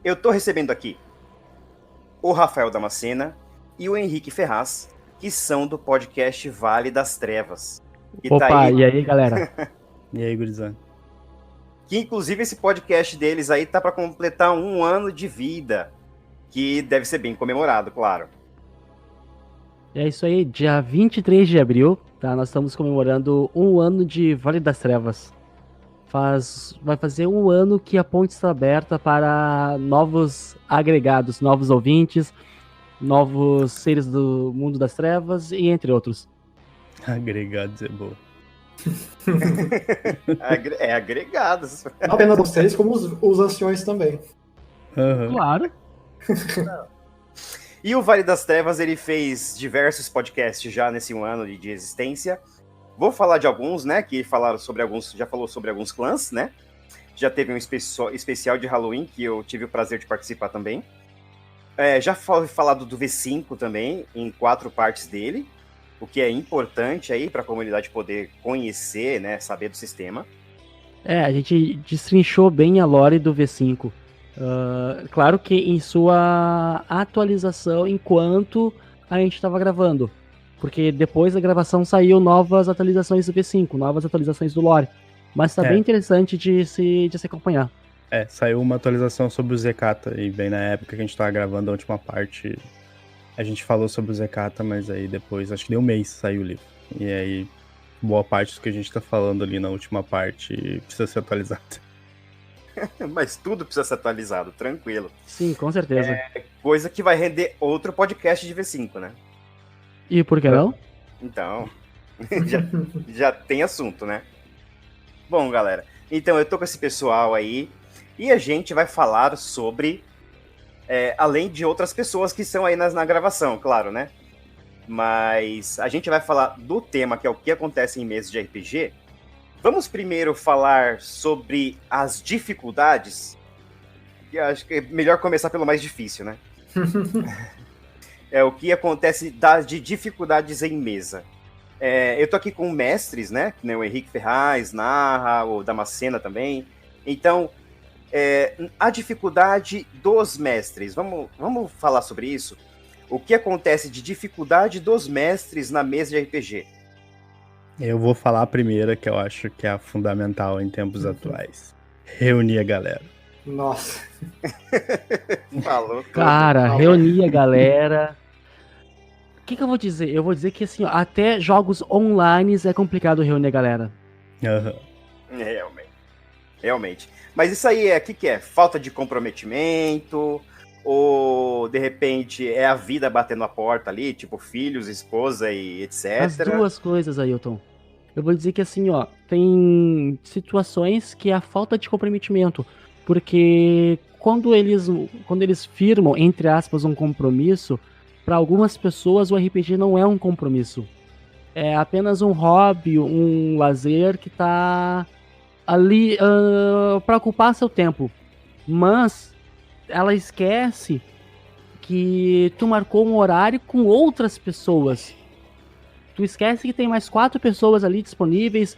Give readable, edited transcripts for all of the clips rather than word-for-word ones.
eu tô recebendo aqui o Rafael Damascena e o Henrique Ferraz, que são do podcast Vale das Trevas. E tá Opa, aí, e aí, galera? E aí, gurizada? que inclusive esse podcast deles aí tá para completar 1 ano de vida, que deve ser bem comemorado, claro. É isso aí, dia 23 de abril, tá? Nós estamos comemorando 1 ano de Vale das Trevas. Vai fazer 1 ano que a ponte está aberta para novos agregados, novos ouvintes, novos seres do mundo das trevas e entre outros. Agregados é boa. É agregados. Não apenas vocês, como os anciões também. Aham. Claro. E o Vale das Trevas, ele fez diversos podcasts já nesse 1 ano de existência. Vou falar de alguns, né, que falaram sobre alguns, já falou sobre alguns clãs, né? Já teve um especial de Halloween, que eu tive o prazer de participar também. Já foi falado do V5 também, em 4 partes dele, o que é importante aí para a comunidade poder conhecer, né, saber do sistema. A gente destrinchou bem a lore do V5. Claro que em sua atualização enquanto a gente estava gravando. Porque depois da gravação saiu novas atualizações do V5, novas atualizações do lore. Mas tá bem interessante de se acompanhar. Saiu uma atualização sobre o Zekata, e bem na época que a gente tava gravando a última parte, a gente falou sobre o Zekata, mas aí depois, acho que deu 1 mês saiu o livro. E aí, boa parte do que a gente tá falando ali na última parte precisa ser atualizado. Mas tudo precisa ser atualizado, tranquilo. Sim, com certeza. Coisa que vai render outro podcast de V5, né? E por que não? Então, já tem assunto, né? Bom, galera, então eu tô com esse pessoal aí e a gente vai falar sobre, além de outras pessoas que estão aí na gravação, claro, né? Mas a gente vai falar do tema, que é o que acontece em meses de RPG. Vamos primeiro falar sobre as dificuldades. Eu acho que é melhor começar pelo mais difícil, né? É o que acontece de dificuldades em mesa. Eu tô aqui com mestres, né? Que nem o Henrique Ferraz, narra, o Damascena também. Então, a dificuldade dos mestres. Vamos falar sobre isso? O que acontece de dificuldade dos mestres na mesa de RPG? Eu vou falar a primeira, que eu acho que é a fundamental em tempos atuais. Reunir a galera. Nossa. Falou tudo. Cara, reunir a galera. O que eu vó dizer? Eu vou dizer que assim, ó, até jogos online é complicado reunir a galera. Uhum. Realmente. Mas isso aí o que é? Falta de comprometimento? Ou, de repente, é a vida batendo a porta ali, tipo filhos, esposa e etc? As duas coisas, Ailton. Eu vou dizer que assim, ó, tem situações que é a falta de comprometimento. Porque quando eles firmam, entre aspas, um compromisso, para algumas pessoas o RPG não é um compromisso. É apenas um hobby, um lazer que tá ali para ocupar seu tempo. Mas ela esquece que tu marcou um horário com outras pessoas. Tu esquece que tem mais 4 pessoas ali disponíveis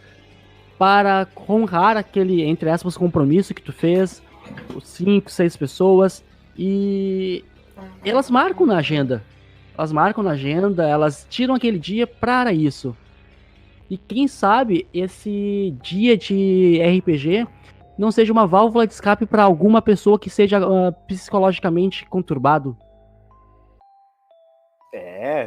para honrar aquele, entre aspas, compromisso que tu fez. 5, 6 pessoas. E elas marcam na agenda. Elas tiram aquele dia para isso. E quem sabe esse dia de RPG não seja uma válvula de escape para alguma pessoa que seja psicologicamente conturbado.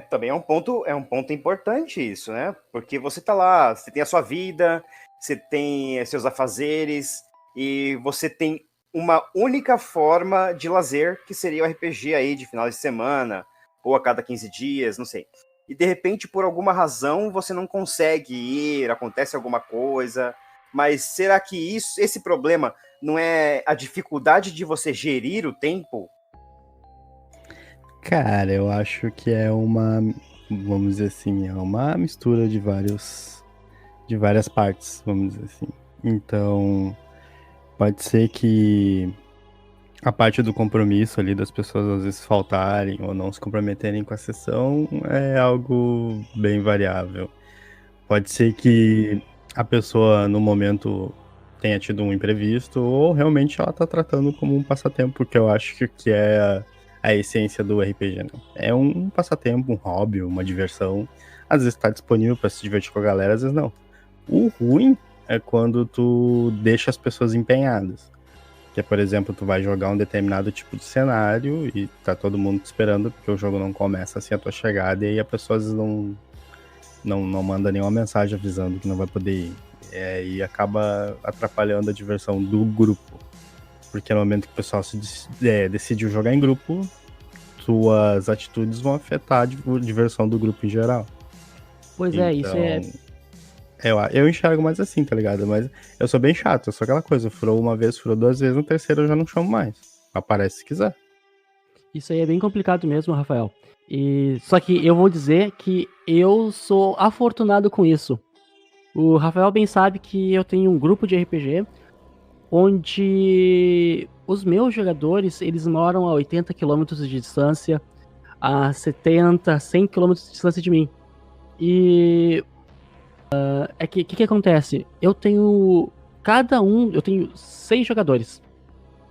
Também é um ponto importante isso, né? Porque você tá lá, você tem a sua vida, você tem seus afazeres, e você tem uma única forma de lazer, que seria o RPG aí de final de semana, ou a cada 15 dias, não sei. E de repente, por alguma razão, você não consegue ir, acontece alguma coisa. Mas será que esse problema não é a dificuldade de você gerir o tempo? Cara, eu acho que é vamos dizer assim, é uma mistura de várias partes, vamos dizer assim. Então, pode ser que a parte do compromisso ali das pessoas às vezes faltarem ou não se comprometerem com a sessão é algo bem variável. Pode ser que a pessoa no momento tenha tido um imprevisto, ou realmente ela tá tratando como um passatempo, porque eu acho que é a essência do RPG, né? É um passatempo, um hobby, uma diversão. Às vezes tá disponível pra se divertir com a galera, às vezes não. O ruim é quando tu deixa as pessoas empenhadas. Que é, por exemplo, tu vai jogar um determinado tipo de cenário e tá todo mundo te esperando, porque o jogo não começa assim a tua chegada, e aí a pessoa às vezes não manda nenhuma mensagem avisando que não vai poder ir. E acaba atrapalhando a diversão do grupo. Porque no momento que o pessoal decidiu jogar em grupo, suas atitudes vão afetar a diversão do grupo em geral. Pois é, isso é. Eu enxergo mais assim, tá ligado? Mas eu sou bem chato, eu sou aquela coisa, furou uma vez, furou 2 vezes, no terceiro eu já não chamo mais. Aparece se quiser. Isso aí é bem complicado mesmo, Rafael. Só que eu vou dizer que eu sou afortunado com isso. O Rafael bem sabe que eu tenho um grupo de RPG onde os meus jogadores, eles moram a 80 km de distância, a 70, 100 km de distância de mim. E é que acontece? Eu tenho 6 jogadores.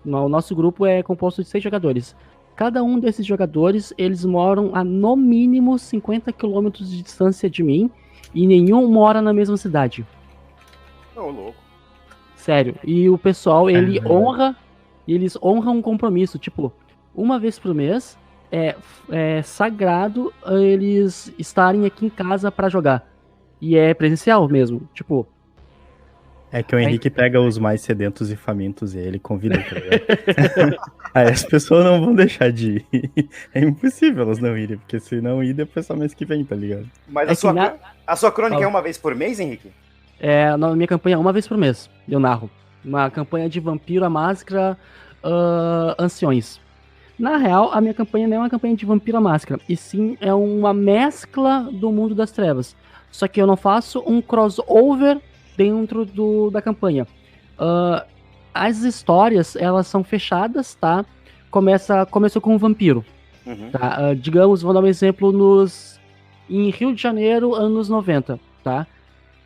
O nosso grupo é composto de 6 jogadores. Cada um desses jogadores, eles moram a no mínimo 50 km de distância de mim e nenhum mora na mesma cidade. Ô, louco. Sério. E o pessoal, eles honram um compromisso. Tipo, uma vez por mês é sagrado eles estarem aqui em casa pra jogar. E é presencial mesmo. Tipo, É que o Henrique pega os mais sedentos e famintos e ele convida, tá ligado? Aí as pessoas não vão deixar de ir. É impossível elas não irem, porque se não ir, depois só mês que vem, tá ligado? Mas a sua crônica é uma vez por mês, Henrique? Na minha campanha, uma vez por mês, eu narro. Uma campanha de Vampiro à Máscara, Anciões. Na real, a minha campanha não é uma campanha de Vampiro à Máscara, e sim é uma mescla do Mundo das Trevas. Só que eu não faço um crossover dentro da campanha. As histórias, elas são fechadas, tá? Começou com um vampiro. Uhum. Tá? Digamos, vou dar um exemplo em Rio de Janeiro, anos 90, tá?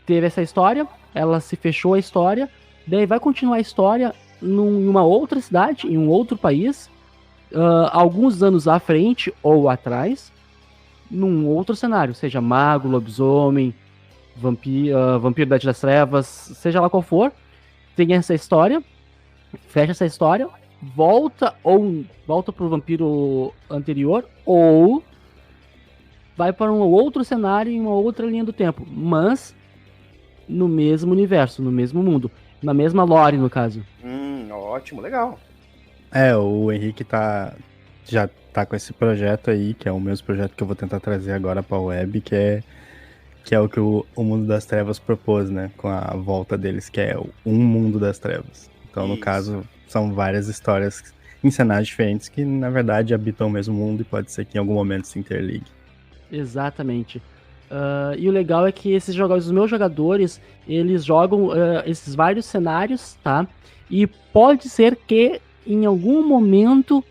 Teve essa história, ela se fechou a história, daí vai continuar a história em uma outra cidade, em um outro país, alguns anos à frente ou atrás, num outro cenário, seja mago, lobisomem, vampiro da Idade das Trevas, seja lá qual for, tem essa história, fecha essa história, volta pro vampiro anterior, ou vai para um outro cenário em uma outra linha do tempo, mas no mesmo universo, no mesmo mundo, na mesma lore, no caso. Ótimo, legal. O Henrique já tá com esse projeto aí, que é o mesmo projeto que eu vou tentar trazer agora pra web, que é o que o Mundo das Trevas propôs, né? Com a volta deles, que é um Mundo das Trevas. Então, no caso, são várias histórias em cenários diferentes que, na verdade, habitam o mesmo mundo e pode ser que em algum momento se interligue. Exatamente. E o legal é que os meus jogadores, eles jogam esses vários cenários, tá? E pode ser que em algum momento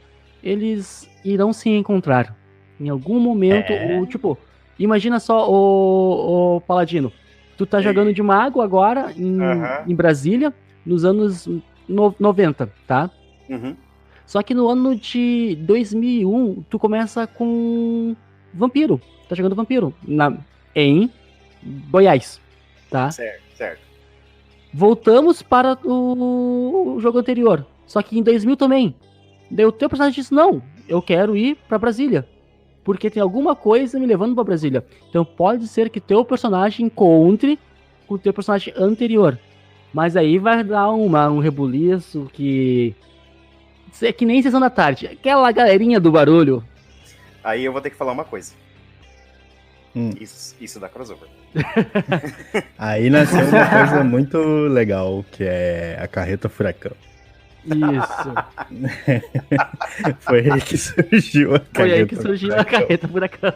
eles irão se encontrar. Em algum momento, tipo, imagina só o Paladino. Tu tá jogando de mago agora em Brasília, nos anos 90, tá? Uhum. Só que no ano de 2001, tu começa com vampiro. Tá jogando vampiro em Goiás, tá? Certo. Voltamos para o jogo anterior. Só que em 2000 também. Daí o teu personagem disse, não, eu quero ir pra Brasília. Porque tem alguma coisa me levando pra Brasília. Então pode ser que teu personagem encontre com o teu personagem anterior. Mas aí vai dar um rebuliço que... É que nem Sessão da Tarde. Aquela galerinha do barulho. Aí eu vou ter que falar uma coisa. Isso dá crossover. Aí nasceu uma coisa muito legal, que é a Carreta Furacão. Isso. Foi aí que surgiu a Carreta Furacão.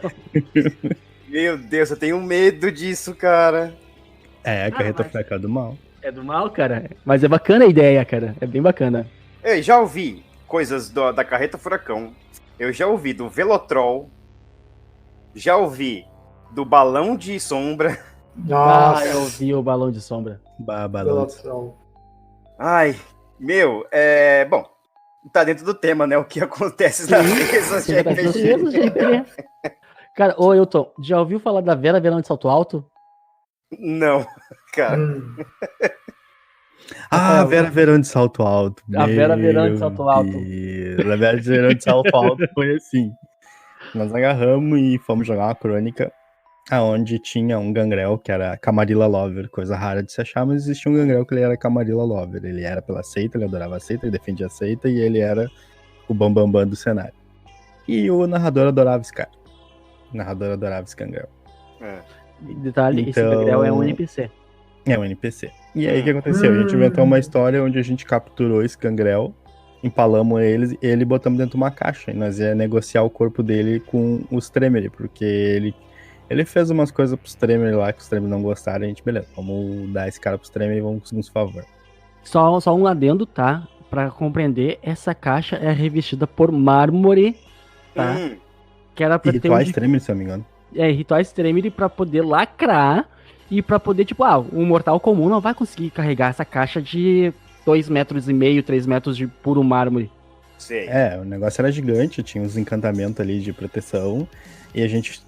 Meu Deus, eu tenho medo disso, cara. A Carreta Furacão é do mal. É do mal, cara. Mas é bacana a ideia, cara. É bem bacana. Eu já ouvi coisas da Carreta Furacão. Eu já ouvi do Velotrol. Já ouvi do Balão de Sombra. Nossa. Eu ouvi o Balão de Sombra. Balão. Ai, meu, bom, tá dentro do tema, né? O que acontece nas mesas de RPG. Cara, ô Hilton, já ouviu falar da Vera Verão de Salto Alto? Não, cara. Ah, Vera Verão de Salto Alto. A Vera Verão de Salto Alto. A Vera Verão de Salto Alto foi assim. Nós agarramos e fomos jogar uma crônica aonde tinha um gangrel que era Camarilla Lover, coisa rara de se achar, mas existia um gangrel que ele era Camarilla Lover. Ele era pela seita, ele adorava a seita, ele defendia a seita e ele era o bambambam do cenário. E o narrador adorava esse cara. O narrador adorava esse gangrel. Detalhe, esse gangrel é um NPC. É um NPC. E aí o que aconteceu? A gente inventou uma história onde a gente capturou esse gangrel, empalamos ele e botamos dentro de uma caixa. E nós ia negociar o corpo dele com os Tremere, porque ele fez umas coisas pros Tremere lá que os Tremere não gostaram. A gente, beleza, vamos dar esse cara pros Tremere e vamos conseguir uns favor. Só um adendo, tá? Pra compreender, essa caixa é revestida por mármore, tá? Que era pra E ter rituais Tremere, se eu não me engano. rituais Tremere pra poder lacrar e pra poder, tipo, um mortal comum não vai conseguir carregar essa caixa de 2,5 metros, 3 metros de puro mármore. Sei. O negócio era gigante, tinha uns encantamentos ali de proteção. E a gente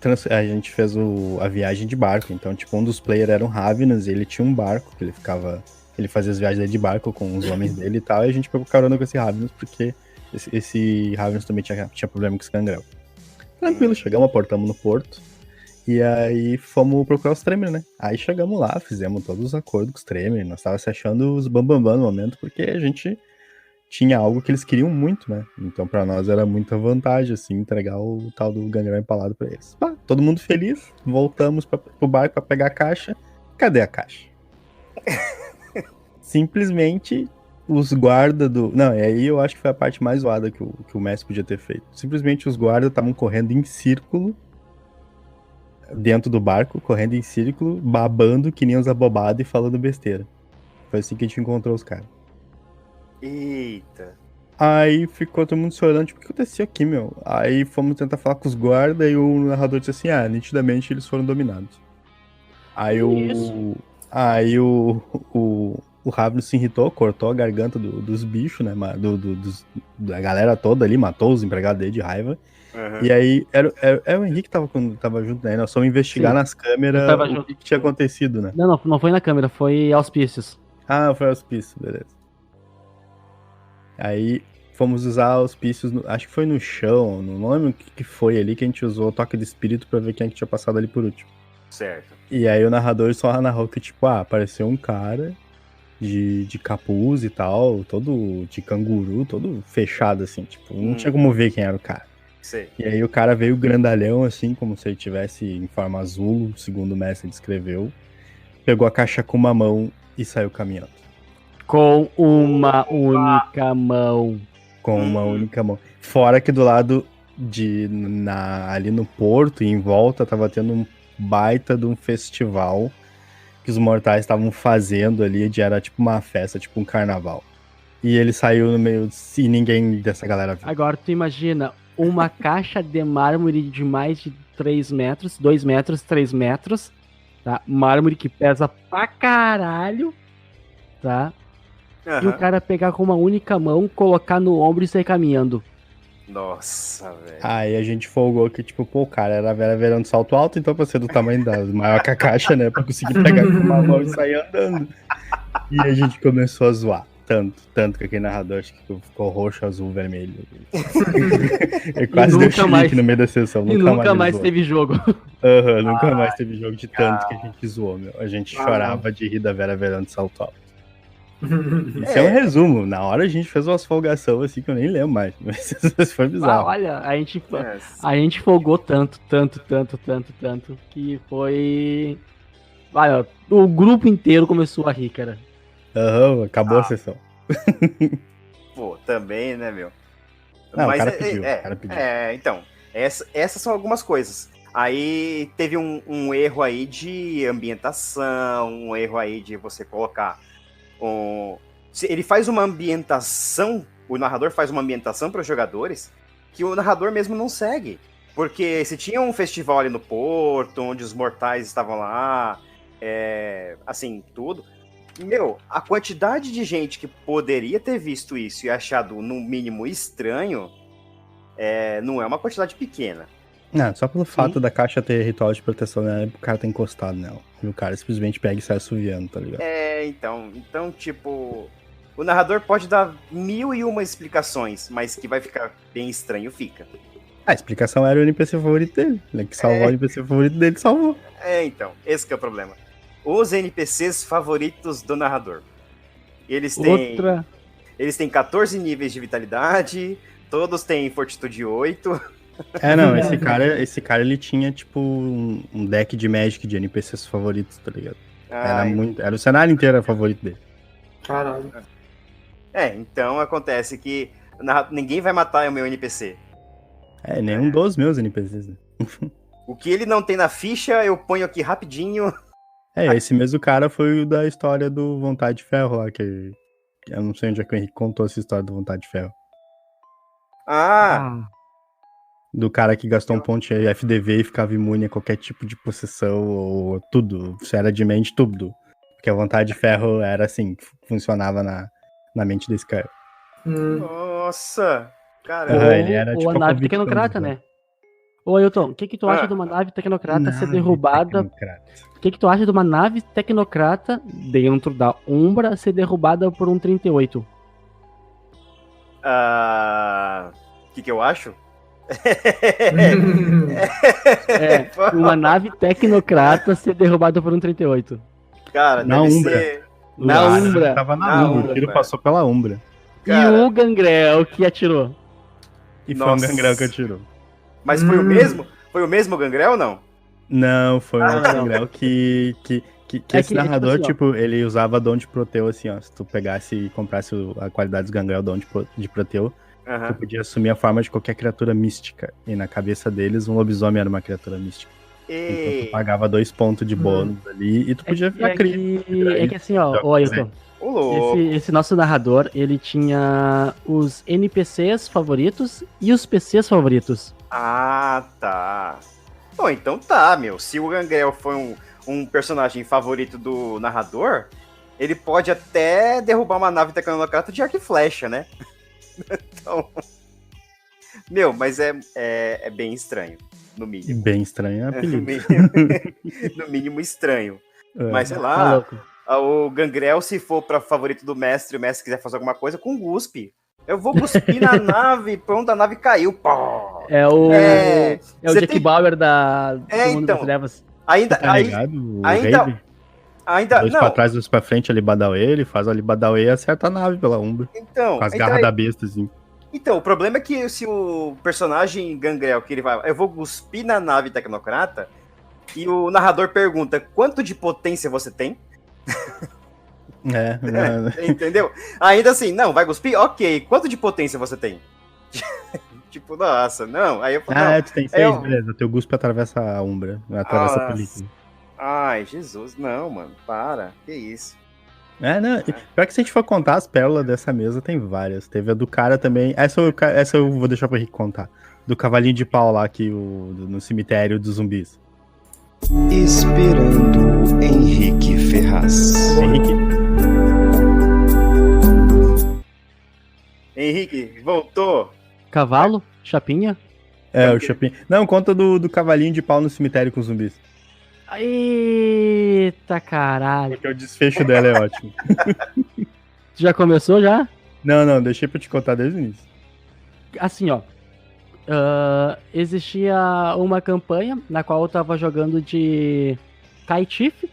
fez a viagem de barco. Então, tipo, um dos players era um Ravenous e ele tinha um barco que ele fazia as viagens dele de barco com os homens dele e tal. E a gente pegou carona com esse Ravenous porque esse Ravenous também tinha problema com esse gangrel. Tranquilo, chegamos, aportamos no porto. E aí fomos procurar os Tremere, né? Aí chegamos lá, fizemos todos os acordos com os Tremere. Nós tava se achando os bambambam no momento, porque a gente tinha algo que eles queriam muito, né? Então pra nós era muita vantagem, assim, entregar o tal do gangrel empalado pra eles. Todo mundo feliz, voltamos pro barco pra pegar a caixa. Cadê a caixa? Simplesmente os guardas do... Não, e aí eu acho que foi a parte mais zoada que o mestre podia ter feito. Simplesmente os guardas estavam correndo em círculo dentro do barco, correndo em círculo, babando que nem uns abobados e falando besteira. Foi assim que a gente encontrou os caras. Eita. Aí ficou todo mundo se olhando, tipo, o que aconteceu aqui, meu? Aí fomos tentar falar com os guardas e o narrador disse assim, nitidamente eles foram dominados. Aí o Ravenous se irritou, cortou a garganta dos bichos, né, da galera toda ali, matou os empregados dele de raiva. Uhum. E aí, era o Henrique que tava junto, né? Nós fomos investigar nas câmeras o que tinha acontecido, né? Não foi na câmera, foi auspícios. Ah, foi auspícios, beleza. Aí, fomos usar auspícios, acho que foi no chão, não lembro o que foi ali, que a gente usou o toque de espírito pra ver quem é que tinha passado ali por último. Certo. E aí o narrador só narrou que, tipo, apareceu um cara de capuz e tal, todo de canguru, todo fechado, assim, tipo, não tinha como ver quem era o cara. Sei. E aí o cara veio grandalhão, assim, como se ele tivesse em forma azul, segundo o mestre descreveu. Pegou a caixa com uma mão e saiu caminhando. Com uma única mão. Com uma única mão. Fora que do lado ali no porto e em volta tava tendo um baita de um festival que os mortais estavam fazendo ali, era tipo uma festa, tipo um carnaval. E ele saiu no meio e ninguém dessa galera viu. Agora tu imagina uma caixa de mármore de mais de 3 metros, 2 metros, 3 metros, tá? Mármore que pesa pra caralho, tá? Uhum. E o cara pegar com uma única mão, colocar no ombro e sair caminhando. Nossa, velho. Aí a gente folgou que, tipo, o cara era Vera Verão de salto alto, então pra ser do tamanho maior que a caixa, né? Pra conseguir pegar com uma mão e sair andando. E a gente começou a zoar. Tanto que aquele narrador acho que ficou roxo, azul, vermelho. Ele quase deu chilique no meio da sessão. Nunca mais teve jogo. Nunca mais teve jogo de tanto que a gente zoou, meu. A gente chorava de rir da Vera Verão de salto alto. Isso é um resumo. Na hora a gente fez umas folgação assim que eu nem lembro mais. Mas isso foi bizarro. Olha, a gente folgou tanto que foi... Olha, o grupo inteiro começou a rir, cara. Acabou a sessão. Pô, também, né, meu? Não, mas o cara pediu. Então, essas são algumas coisas. Aí teve um erro aí de ambientação, um erro aí de você colocar ele faz uma ambientação, o narrador faz uma ambientação para os jogadores que o narrador mesmo não segue. Porque se tinha um festival ali no porto, onde os mortais estavam lá, assim, tudo, Meu, a quantidade de gente que poderia ter visto isso e achado, no mínimo, estranho, não é uma quantidade pequena. Não, só pelo fato da caixa ter ritual de proteção, né? O cara tá encostado nela. E o cara simplesmente pega e sai assoviando, tá ligado? Então, tipo, o narrador pode dar 1001 explicações, mas que vai ficar bem estranho, fica. A explicação era o NPC favorito dele. Ele que salvou o NPC favorito dele, salvou. Então, esse que é o problema. Os NPCs favoritos do narrador. Eles têm 14 níveis de vitalidade, todos têm fortitude 8. Não, esse cara ele tinha, tipo, um deck de Magic de NPCs favoritos, tá ligado? Era o cenário inteiro favorito dele. Caralho. Então acontece que ninguém vai matar o meu NPC. Nenhum dos meus NPCs, né? O que ele não tem na ficha, eu ponho aqui rapidinho. Esse mesmo cara foi o da história do Vontade de Ferro lá, que eu não sei onde é que o Henrique contou essa história do Vontade de Ferro. Do cara que gastou um ponto de FDV e ficava imune a qualquer tipo de possessão ou tudo. Se era de mente, tudo. Porque a Vontade de Ferro era assim, funcionava na mente desse cara. Nossa! Caramba. Ele era, ou tipo, a nave tecnocrata, né? Ô, Ailton, o que tu acha de uma nave tecnocrata ser derrubada? O que tu acha de uma nave tecnocrata dentro da Umbra ser derrubada por um 38? O que eu acho? Uma nave tecnocrata ser derrubada por um 38. Cara, na Umbra. Na Umbra. Tava na Umbra. O tiro passou pela Umbra. Cara, e o Gangrel que atirou. E foi um Gangrel que atirou. Mas foi o mesmo? Foi o mesmo Gangrel ou não? Não, foi um Gangrel que esse narrador, tipo, ele usava dom de Proteu, assim, ó. Se tu pegasse e comprasse a qualidade dos Gangrel dom de Proteu, tu podia assumir a forma de qualquer criatura mística. E na cabeça deles, um lobisomem era uma criatura mística. Então tu pagava 2 pontos de bônus ali e tu podia ficar crítico. É que assim, ó, Ailton. Esse nosso narrador, ele tinha os NPCs favoritos e os PCs favoritos. Tá. Bom, então tá, meu. Se o Gangrel foi um personagem favorito do narrador, ele pode até derrubar uma nave tecnocrata de arco e flecha, né? Então... Meu, mas é bem estranho, no mínimo. Bem estranho é apelido. No mínimo estranho. Mas sei lá... O Gangrel, se for pra favorito do mestre, o mestre quiser fazer alguma coisa, com guspe. Eu vou cuspir na nave, pronto, a nave caiu. Pô. É o Jack Bauer do Mundo das Trevas. Ainda. Dois pra trás, dois pra frente, ali Badauê, ele faz ali Badauê e acerta a nave pela Umbra. Então, com as garras da besta, assim. Então, o problema é que se o personagem Gangrel, que ele vai... Eu vou cuspir na nave tecnocrata, e o narrador pergunta, quanto de potência você tem? Entendeu? Ainda assim, não, vai cuspir? Ok, quanto de potência você tem? Tipo, nossa, não. Aí eu falo, tu tem 6, beleza. Teu guspe atravessa a Umbra, atravessa a película. Ai, Jesus, não, mano, para, que isso. Pior que se a gente for contar as pérolas dessa mesa, tem várias. Teve a do cara também, essa eu vou deixar pro Henrique contar. Do cavalinho de pau lá, no cemitério dos zumbis. Esperando Henrique Ferraz. Henrique, voltou. Cavalo? Chapinha? O Chapinha. Não, conta do cavalinho de pau no cemitério com zumbis. Eita caralho. Porque o desfecho dela é ótimo. Já começou já? Não, deixei pra te contar desde o início. Assim, ó. Existia uma campanha na qual eu tava jogando de Kaitif.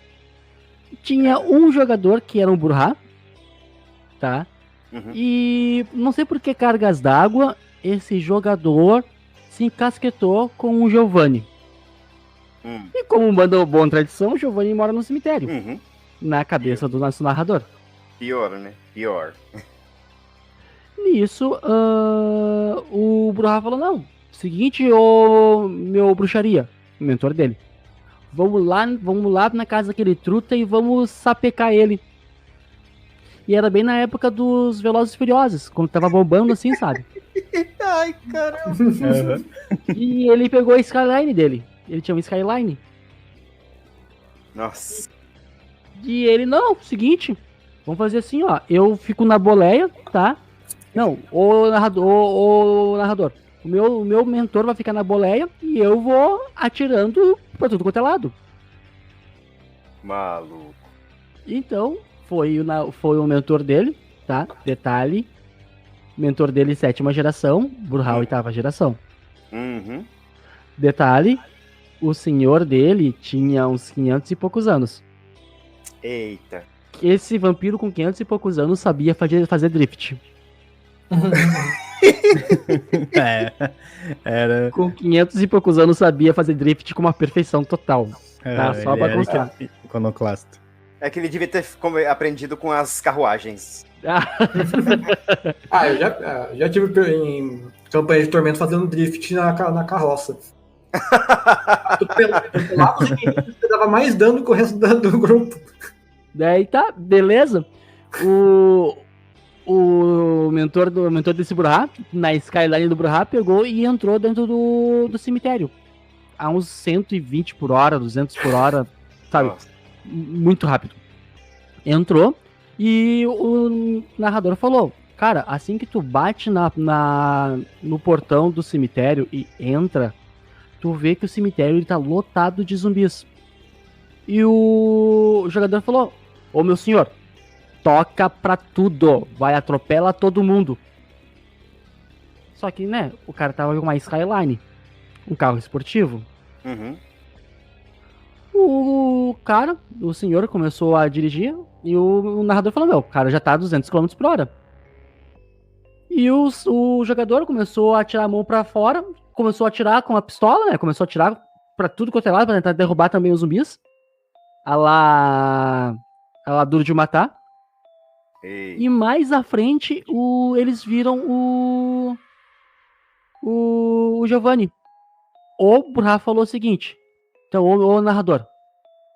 Tinha um jogador que era um Burhá, tá? E não sei por que cargas d'água, esse jogador se encasquetou com o Giovanni. E como manda boa tradição, o Giovanni mora no cemitério. Na cabeça do nosso narrador. Pior, né? Pior. Nisso, o Burhá falou, não, seguinte, meu bruxaria, o mentor dele. Vamos lá na casa daquele truta e vamos sapecar ele. E era bem na época dos Velozes e Furiosos, quando tava bombando assim, sabe? Ai, caramba. E ele pegou a Skyline dele. Ele tinha uma Skyline. Nossa. E ele, não, seguinte, Vamos fazer assim, ó. Eu fico na boleia, tá? Não, o narrador. O meu mentor vai ficar na boleia e eu vou atirando pra tudo quanto é lado. Maluco. Então, foi o mentor dele, tá? Detalhe. Mentor dele, 7ª geração. Burhal, 8ª geração. Uhum. Detalhe. O senhor dele tinha uns 500 e poucos anos. Eita. Esse vampiro com 500 e poucos anos sabia fazer drift. Era. Com 500 e poucos anos sabia fazer drift com uma perfeição total. Tá? Só ele pra era constar. iconoclasta. É que ele devia ter aprendido com as carruagens. Eu já tive em campanha de tormento fazendo drift na carroça. Tu pelava os inimigos, tu dava mais dano que o resto do grupo. Daí tá, beleza. O mentor desse Burhá, na skyline do Burhá, pegou e entrou dentro do cemitério. A uns 120 por hora, 200 por hora, sabe? Nossa. Muito rápido. Entrou e o narrador falou: cara, assim que tu bate no portão do cemitério e entra, tu vê que o cemitério ele tá lotado de zumbis. E o jogador falou: ô meu senhor, toca pra tudo, vai, atropela todo mundo. Só que, né, o cara tava com uma Skyline, um carro esportivo. Uhum. O senhor começou a dirigir e o narrador falou: meu, o cara já tá a 200 km por hora. E o jogador começou a atirar a mão pra fora, começou a atirar com a pistola, né, começou a atirar pra tudo quanto é lado, pra tentar derrubar também os zumbis. A lá Duro de Matar. Ei. E mais à frente, eles viram o Giovanni. O Burhá falou o seguinte: então, o narrador,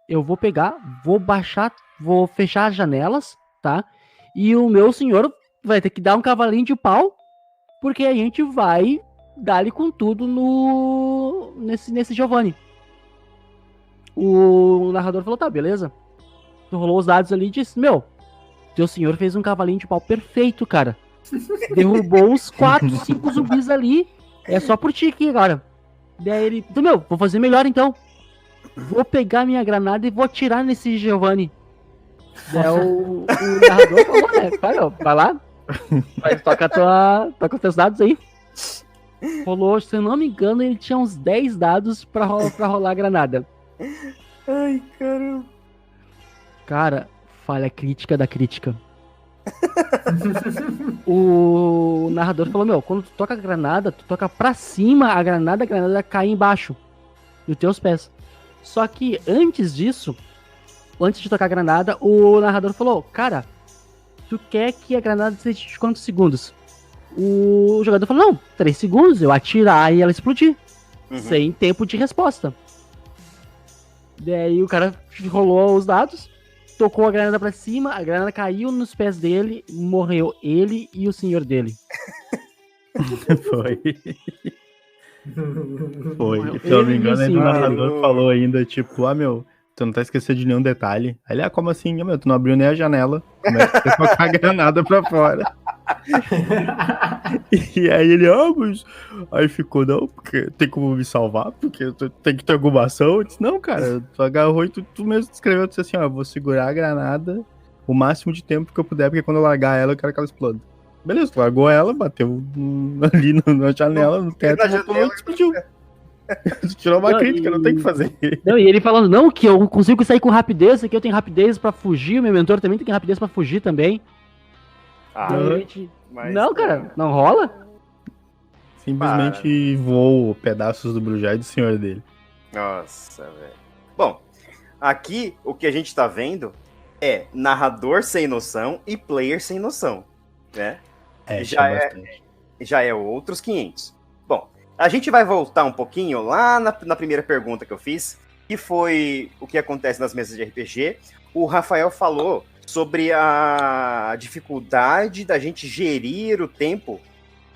eu vou pegar, vou fechar as janelas, tá? E o meu senhor vai ter que dar um cavalinho de pau, porque a gente vai dar-lhe com tudo nesse Giovanni. O narrador falou: tá, beleza. Rolou os dados ali e disse: meu, teu senhor fez um cavalinho de pau perfeito, cara. Derrubou uns 4, 5 zumbis ali. É só por ti aqui agora. Daí ele: então, meu, vou fazer melhor então. Vou pegar minha granada e vou atirar nesse Giovanni. Daí o narrador falou: né, vai lá. Toca os teus dados aí. Rolou, se eu não me engano, ele tinha uns 10 dados pra rolar a granada. Ai, caramba. Cara, falha crítica da crítica. O narrador falou: meu, quando tu toca a granada, tu toca pra cima a granada cai embaixo dos teus pés. Só que antes disso, antes de tocar a granada, o narrador falou: cara, tu quer que a granada seja de quantos segundos? O jogador falou: não, 3 segundos, eu atirar e ela explodir. Sem tempo de resposta. Daí o cara rolou os dados, tocou a granada pra cima, a granada caiu nos pés dele, morreu ele e o senhor dele. Foi. Se eu não me engano, o narrador falou ainda, tipo, meu, tu não tá esquecendo de nenhum detalhe. Aí ele: como assim? Meu, tu não abriu nem a janela. Como é que você tocar a granada pra fora? E aí ele: mas... Aí ficou: não, porque tem como me salvar, porque tem que ter alguma ação. Eu disse: não, cara, tu agarrou e tu mesmo escreveu, disse assim: eu vou segurar a granada o máximo de tempo que eu puder, porque quando eu largar ela, eu quero que ela exploda. Beleza, tu largou ela, bateu ali na janela, no teto, e explodiu. Tirou uma crítica, não tem o que fazer. Não, e ele falando: não, que eu consigo sair com rapidez, aqui eu tenho rapidez pra fugir, o meu mentor também tem rapidez pra fugir também. Não, cara, não rola? Simplesmente voou pedaços do Brujá e do senhor dele. Nossa, velho. Bom, aqui o que a gente tá vendo é narrador sem noção e player sem noção, né? Já é outros 500. Bom, a gente vai voltar um pouquinho lá na primeira pergunta que eu fiz, que foi o que acontece nas mesas de RPG. O Rafael falou sobre a dificuldade da gente gerir o tempo,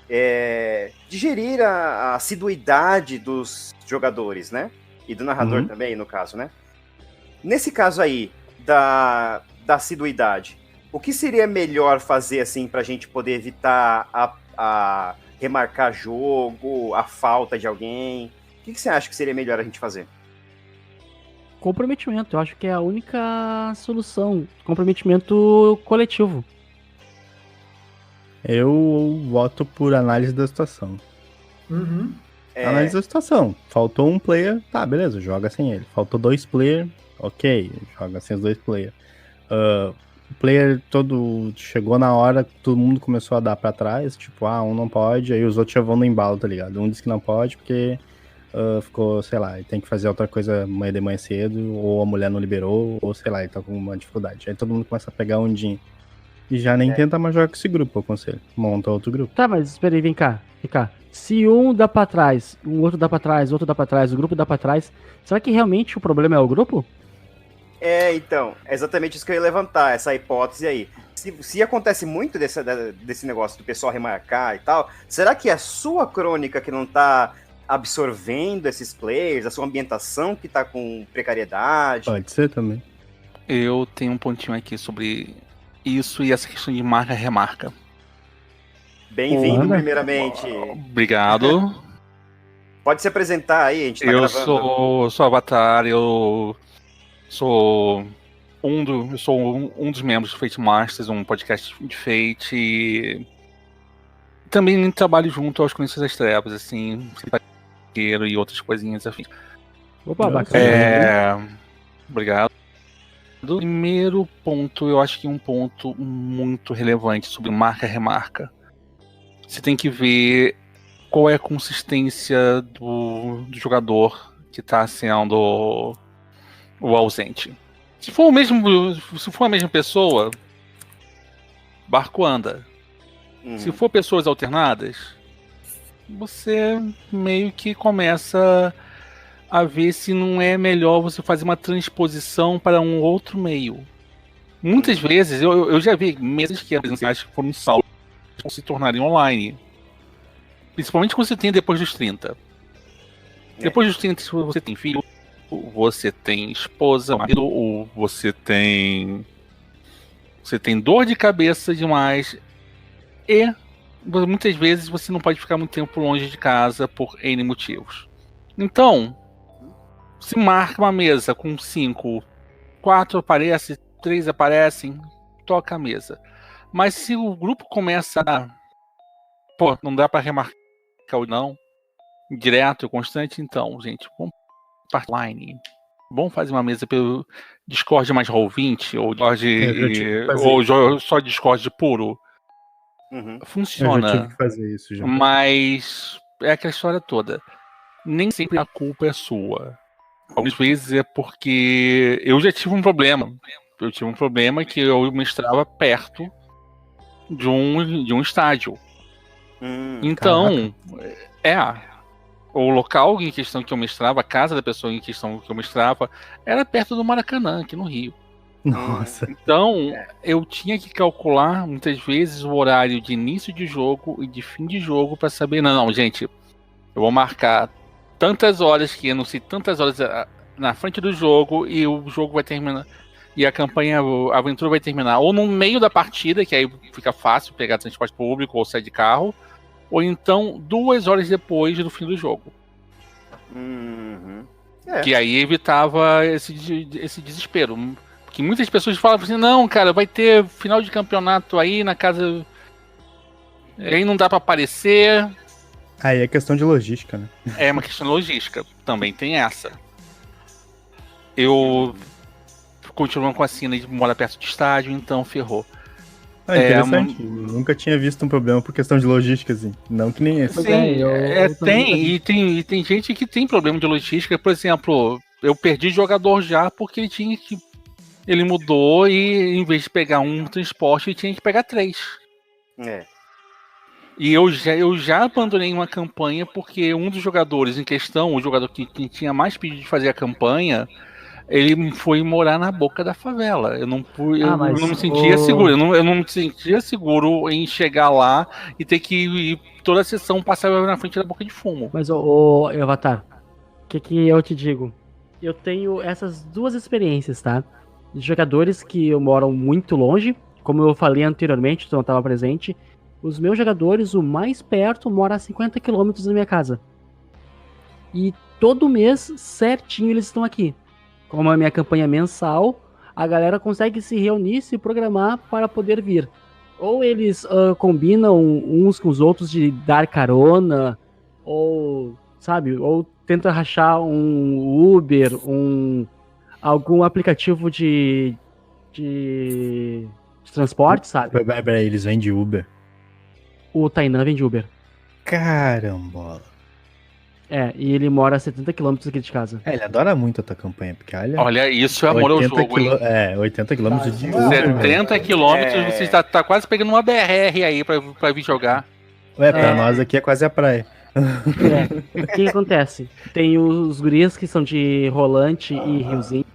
de gerir a assiduidade dos jogadores, né? E do narrador também, no caso, né? Nesse caso aí, da assiduidade, o que seria melhor fazer, assim, pra gente poder evitar a remarcar jogo, a falta de alguém? O que você acha que seria melhor a gente fazer? Comprometimento, eu acho que é a única solução. Comprometimento coletivo. Eu voto por análise da situação. Uhum. Análise da situação. Faltou um player, tá, beleza, joga sem ele. Faltou 2 players, ok, joga sem os 2 players. O player todo chegou na hora, todo mundo começou a dar pra trás, tipo, um não pode, aí os outros já vão no embalo, tá ligado? Um disse que não pode porque ficou, sei lá, tem que fazer outra coisa de manhã cedo, ou a mulher não liberou, ou sei lá, ele tá com uma dificuldade. Aí todo mundo começa a pegar ondinho. E já nem tenta mais jogar com esse grupo, eu aconselho. Monta outro grupo. Tá, mas espera aí, vem cá. Se um dá pra trás, o outro dá pra trás, o outro dá pra trás, o grupo dá pra trás, será que realmente o problema é o grupo? Então, é exatamente isso que eu ia levantar, essa hipótese aí. Se acontece muito desse negócio do pessoal remarcar e tal, será que é a sua crônica que não tá absorvendo esses players, a sua ambientação que tá com precariedade? Pode ser também. Eu tenho um pontinho aqui sobre isso e essa questão de marca-remarca. Bem-vindo, primeiramente. Obrigado. Pode se apresentar aí, a gente tá Eu gravando. sou Avatar, eu sou um dos membros do Fate Masters, um podcast de Fate. E também trabalho junto aos Conhecidos das Trevas, assim, e outras coisinhas afins. Opa, bacana. Obrigado. Do primeiro ponto, eu acho que um ponto muito relevante sobre marca-remarca. Você tem que ver qual é a consistência do jogador que está sendo o ausente. Se for a mesma pessoa, barco anda. Se for pessoas alternadas, você meio que começa a ver se não é melhor você fazer uma transposição para um outro meio. Muitas vezes, eu já vi mesas que presenciais que foram salvas se tornarem online. Principalmente quando você tem depois dos 30. Depois dos 30, você tem filho, você tem esposa, marido, ou você tem dor de cabeça demais. E muitas vezes você não pode ficar muito tempo longe de casa por N motivos. Então, se marca uma mesa com 5, 4 aparecem, 3 aparecem, toca a mesa. Mas se o grupo começa a... não dá pra remarcar ou não, direto, constante, então, gente, vamos para online. Vamos fazer uma mesa pelo Discord mais Roll20, ou só Discord puro. Funciona. Eu já tive que fazer isso já. Mas é aquela história toda. Nem sempre a culpa é sua. Algumas vezes é porque eu já tive um problema. Eu tive um problema que eu mestrava perto de um estádio. Então, o local em questão que eu mestrava, a casa da pessoa em questão que eu mestrava, era perto do Maracanã, aqui no Rio. Nossa. Então, eu tinha que calcular, muitas vezes, o horário de início de jogo e de fim de jogo para saber, não, gente, eu vou marcar tantas horas que eu não sei, tantas horas na frente do jogo e o jogo vai terminar. E a campanha, a aventura vai terminar ou no meio da partida, que aí fica fácil pegar transporte público ou sair de carro, ou então 2 horas depois do fim do jogo. Que aí evitava esse desespero. Porque muitas pessoas falavam assim, não, cara, vai ter final de campeonato aí na casa... Aí não dá pra aparecer. Aí é questão de logística, né? É uma questão de logística. Também tem essa. Eu continuo com a cena de morar perto do estádio, então ferrou. Interessante. Nunca tinha visto um problema por questão de logística, assim. Não que nem esse. Sim, tem gente que tem problema de logística. Por exemplo, eu perdi jogador já porque ele mudou e em vez de pegar um transporte, ele tinha que pegar 3. E eu já abandonei uma campanha porque um dos jogadores em questão, o jogador que tinha mais pedido de fazer a campanha, ele foi morar na boca da favela. Eu não me sentia seguro. Eu não me sentia seguro em chegar lá e ter que ir toda a sessão passar na frente da boca de fumo. Mas, ô Avatar, o que eu te digo? Eu tenho essas 2 experiências, tá? De jogadores que moram muito longe, como eu falei anteriormente, tu não estava presente, os meus jogadores, o mais perto, mora a 50 km da minha casa. E todo mês, certinho, eles estão aqui. Como a minha campanha mensal, a galera consegue se reunir, se programar para poder vir. Ou eles combinam uns com os outros de dar carona, ou, sabe, ou tenta rachar um Uber, algum aplicativo de transporte, sabe? Peraí, eles vêm de Uber. O Tainan vem de Uber. Carambola. E ele mora a 70 km aqui de casa. Ele adora muito a tua campanha, porque Olha, isso é amor ao jogo, hein? 80 km de Uber. 70 quilômetros, você tá quase pegando uma BR aí pra vir jogar. Pra nós aqui é quase a praia. O que acontece? Tem os guris que são de Rolante e Riozinho.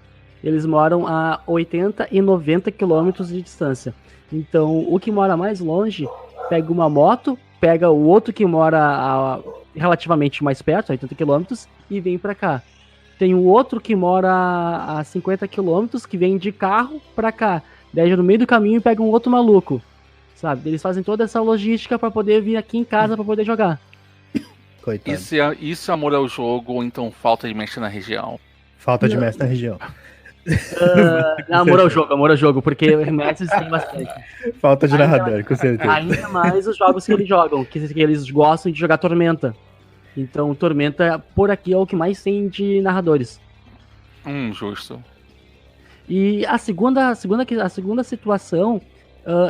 Eles moram a 80 e 90 quilômetros de distância. Então, o que mora mais longe pega uma moto, pega o outro que mora relativamente mais perto, 80 km, e vem pra cá. Tem o outro que mora a 50 km, que vem de carro pra cá. Daí no meio do caminho pega um outro maluco, sabe? Eles fazem toda essa logística pra poder vir aqui em casa pra poder jogar. Coitado. Isso é amor ao jogo, ou então falta de mestre na região? Falta de mestre na região. Amor ao jogo, porque mestres tem bastante. Falta de narrador, com certeza. Ainda mais os jogos que eles jogam, que eles gostam de jogar Tormenta. Então, Tormenta, por aqui, é o que mais tem de narradores. Justo. E a segunda situação,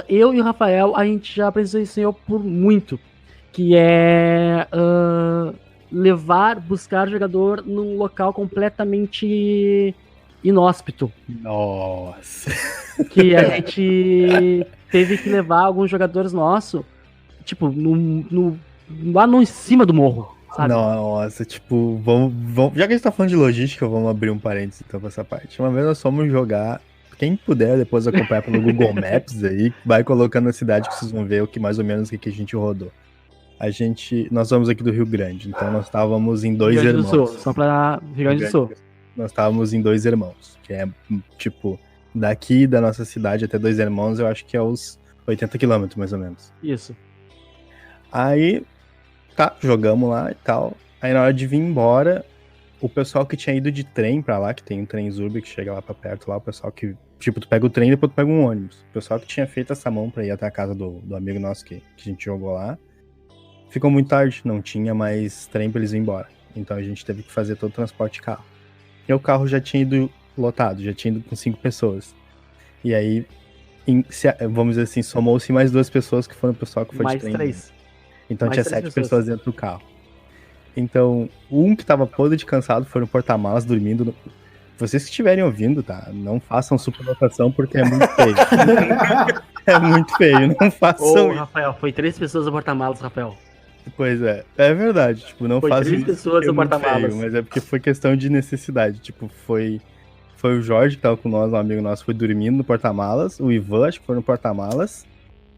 eu e o Rafael, a gente já presenciou por muito, que é buscar jogador num local completamente inóspito. Nossa. Que a gente teve que levar alguns jogadores nossos, tipo, lá no em cima do morro, sabe? Nossa, tipo, vamos, já que a gente tá falando de logística, vamos abrir um parênteses então pra essa parte. Uma vez nós fomos jogar, quem puder depois acompanhar pelo Google Maps aí, vai colocando a cidade que vocês vão ver mais ou menos o que a gente rodou. Nós somos aqui do Rio Grande, então nós estávamos em Dois Irmãos. Rio Grande do Sul, só pra Rio Grande do Sul. Nós estávamos em Dois Irmãos, que é, tipo, daqui da nossa cidade até Dois Irmãos, eu acho que é uns 80 quilômetros, mais ou menos. Isso. Aí, jogamos lá e tal. Aí na hora de vir embora, o pessoal que tinha ido de trem pra lá, que tem um trem Zurb que chega lá pra perto lá, o pessoal que, tipo, tu pega o trem e depois tu pega um ônibus. O pessoal que tinha feito essa mão pra ir até a casa do amigo nosso que a gente jogou lá, ficou muito tarde, não tinha mais trem pra eles ir embora. Então a gente teve que fazer todo o transporte de carro. E o carro já tinha ido lotado, já tinha ido com 5 pessoas. E aí, vamos dizer assim, somou-se mais 2 pessoas que foram o pessoal que foi mais de trem. 3. Então mais tinha 3 7 pessoas dentro do carro. Então, um que tava podre de cansado foi no porta-malas dormindo. Vocês que estiverem ouvindo, tá? Não façam superlotação porque é muito feio. É muito feio, não façam isso. Rafael, foi 3 pessoas no porta-malas, Rafael. Pois é verdade, tipo, não foi façam 3 pessoas no porta-malas. Mas é porque foi questão de necessidade, tipo, foi o Jorge que tava com nós, um amigo nosso, foi dormindo no porta-malas, o Ivan, acho que foi no porta-malas,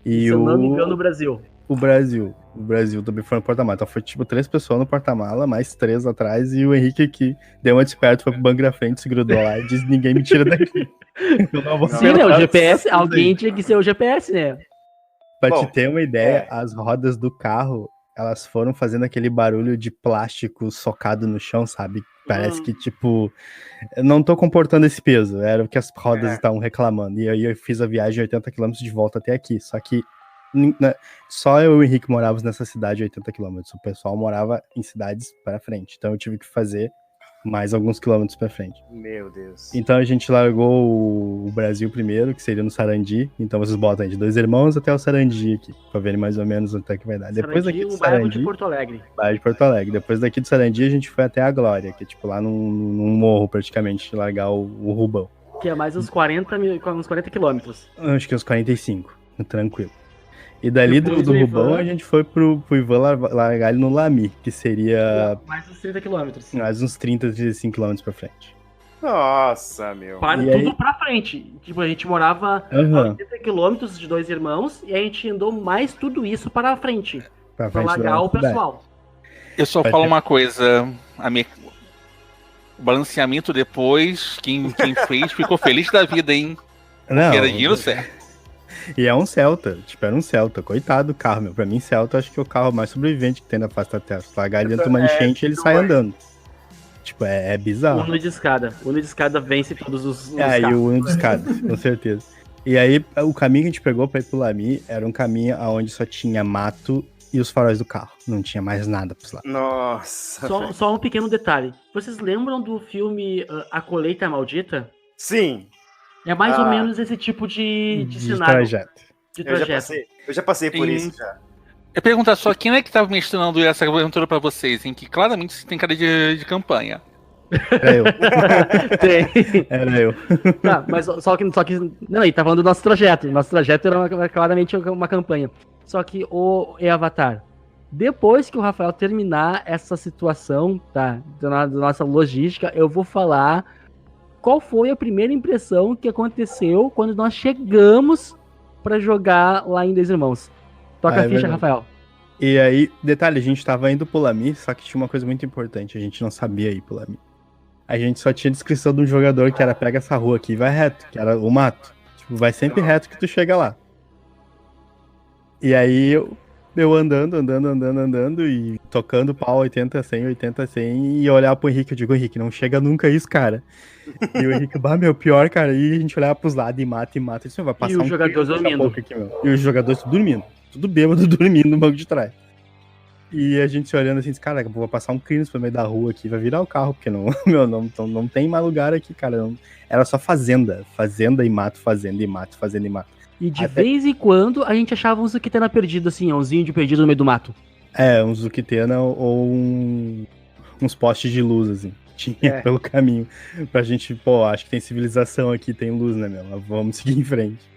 e se eu não me engano, no Brasil. O Brasil também foi no porta-malas, então foi tipo 3 pessoas no porta-mala, mais 3 atrás, e o Henrique que deu uma desperto, foi pro banco da frente, se grudou lá e disse, ninguém me tira daqui. Sim, né, o GPS, alguém tinha que ser o GPS, né? Pra te ter uma ideia, as rodas do carro, elas foram fazendo aquele barulho de plástico socado no chão, sabe? Parece que, tipo, eu não tô comportando esse peso. Era o que as rodas estavam reclamando. E aí eu fiz a viagem 80 km de volta até aqui. Só que só eu e o Henrique morávamos nessa cidade 80 km. O pessoal morava em cidades para frente. Então eu tive que fazer mais alguns quilômetros para frente. Meu Deus. Então a gente largou o Brasil primeiro, que seria no Sarandi. Então vocês botam aí de Dois Irmãos até o Sarandi aqui, pra verem mais ou menos até que vai dar. Depois daqui do bairro de Porto Alegre. Bairro de Porto Alegre. Depois daqui do Sarandi a gente foi até a Glória, que é tipo lá num morro praticamente, largar o Rubão. Que é mais uns 40 quilômetros. Acho que uns 45, tranquilo. E dali do Rubão a gente foi pro Ivan largar ele no Lami, que seria... mais uns 30 quilômetros. Mais uns 30, 35 quilômetros pra frente. Nossa, meu. Tudo pra frente. Tipo, a gente morava a 80 quilômetros de Dois Irmãos e a gente andou mais tudo isso para frente. Pra largar o pessoal. Eu só falo uma coisa, o balanceamento depois, quem fez ficou feliz da vida, hein? Não. Era dinheiro certo. E é um Celta, tipo, era um Celta. Coitado do carro, meu. Pra mim, Celta, acho que é o carro mais sobrevivente que tem na face da Terra. Se largar ele dentro de uma enchente, ele sai andando. Tipo, é bizarro. Uno de escada. Uno de escada vence todos os É, e carros. o Uno de escada, com certeza. E aí, o caminho que a gente pegou pra ir pro Lamy era um caminho onde só tinha mato e os faróis do carro. Não tinha mais nada pros lados. Nossa. Só um pequeno detalhe. Vocês lembram do filme A Colheita Maldita? Sim, É mais ou menos esse tipo de De cenário. trajeto. De eu trajeto. já passei por Em- isso já. Eu perguntar só, quem é que tava mestrando essa aventura pra vocês, em que claramente tem cara de campanha? Era eu. Tem. Era eu. Tá, mas só que. Não, ele tá falando do nosso trajeto. Nosso trajeto era claramente uma campanha. Só que o Avatar. Depois que o Rafael terminar essa situação, tá? Da nossa logística, eu vou falar qual foi a primeira impressão que aconteceu quando nós chegamos pra jogar lá em Dois Irmãos. Toca a ficha, verdade. Rafael. E aí, detalhe, a gente tava indo pro Lamy, só que tinha uma coisa muito importante, a gente não sabia ir pro Lamy. A gente só tinha descrição de um jogador que era pega essa rua aqui e vai reto, que era o mato. Tipo, vai sempre reto que tu chega lá. E aí eu andando e tocando pau 80, 100, 80, 100 e olhar pro Henrique, eu digo, Henrique, não chega nunca isso, cara. E o Henrique, bah, meu, pior, cara, e a gente olhava pros lados e mata, isso vai passar os jogadores crime daqui a dormindo. pouco aqui, meu. E os jogadores dormindo, tudo bêbado dormindo no banco de trás. E a gente se olhando assim, cara, eu vou passar um crime no meio da rua aqui, vai virar o carro, porque não, meu, não tem mais lugar aqui, cara. Era só fazenda e mato, fazenda e mato, fazenda e mato. E de vez em quando a gente achava um Zuquitana perdido, assim, umzinho de perdido no meio do mato. É, um Zuquitena ou uns postes de luz, assim, tinha pelo caminho. Pra gente, pô, acho que tem civilização aqui, tem luz, né, meu? Vamos seguir em frente.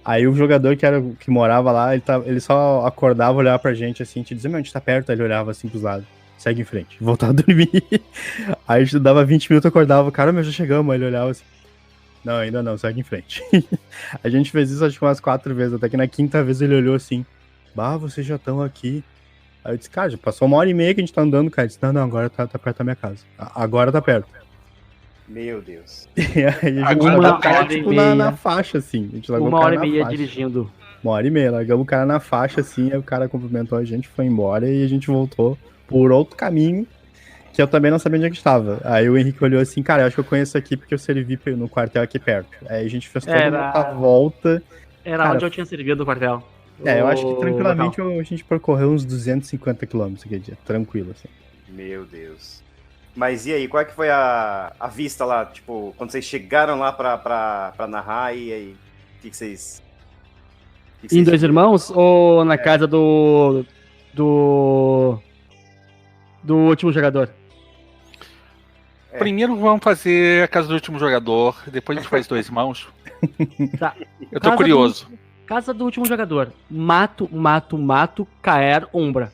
Aí o jogador que morava lá, ele só acordava, olhava pra gente assim, te dizia, meu, a gente tá perto, aí ele olhava assim pros lados, segue em frente, voltava a dormir. Aí a gente dava 20 minutos, acordava, cara, meu, já chegamos, aí ele olhava assim, não, ainda não, segue em frente. A gente fez isso acho que umas 4 vezes, até que na 5ª vez ele olhou assim, bah, vocês já estão aqui. Aí eu disse, cara, já passou 1h30 que a gente tá andando, cara. Ele disse, não, agora tá perto da minha casa. Agora tá perto. Meu Deus. E aí a gente Agora largou tá o cara, perto. tipo, na faixa, assim. A gente largou o 1 cara hora e na meia faixa. dirigindo. 1h30, largamos o cara na faixa, assim, aí o cara cumprimentou a gente, foi embora e a gente voltou por outro caminho, que eu também não sabia onde é que estava. Aí o Henrique olhou assim, cara, eu acho que eu conheço aqui porque eu servi no quartel aqui perto. Aí a gente fez toda uma volta. Era Cara, onde eu tinha servido do quartel. Eu acho que O tranquilamente local. a gente percorreu uns 250 km aquele dia, tranquilo, assim. Meu Deus. Mas e aí, qual é que foi a vista lá? Tipo, quando vocês chegaram lá pra narrar, e aí? O que vocês. Em Dois Irmãos ou na casa do último jogador? Primeiro vamos fazer a casa do último jogador, depois a gente faz Dois Irmãos. Tá. Eu tô curioso. Casa do último jogador. Mato, caer, umbra.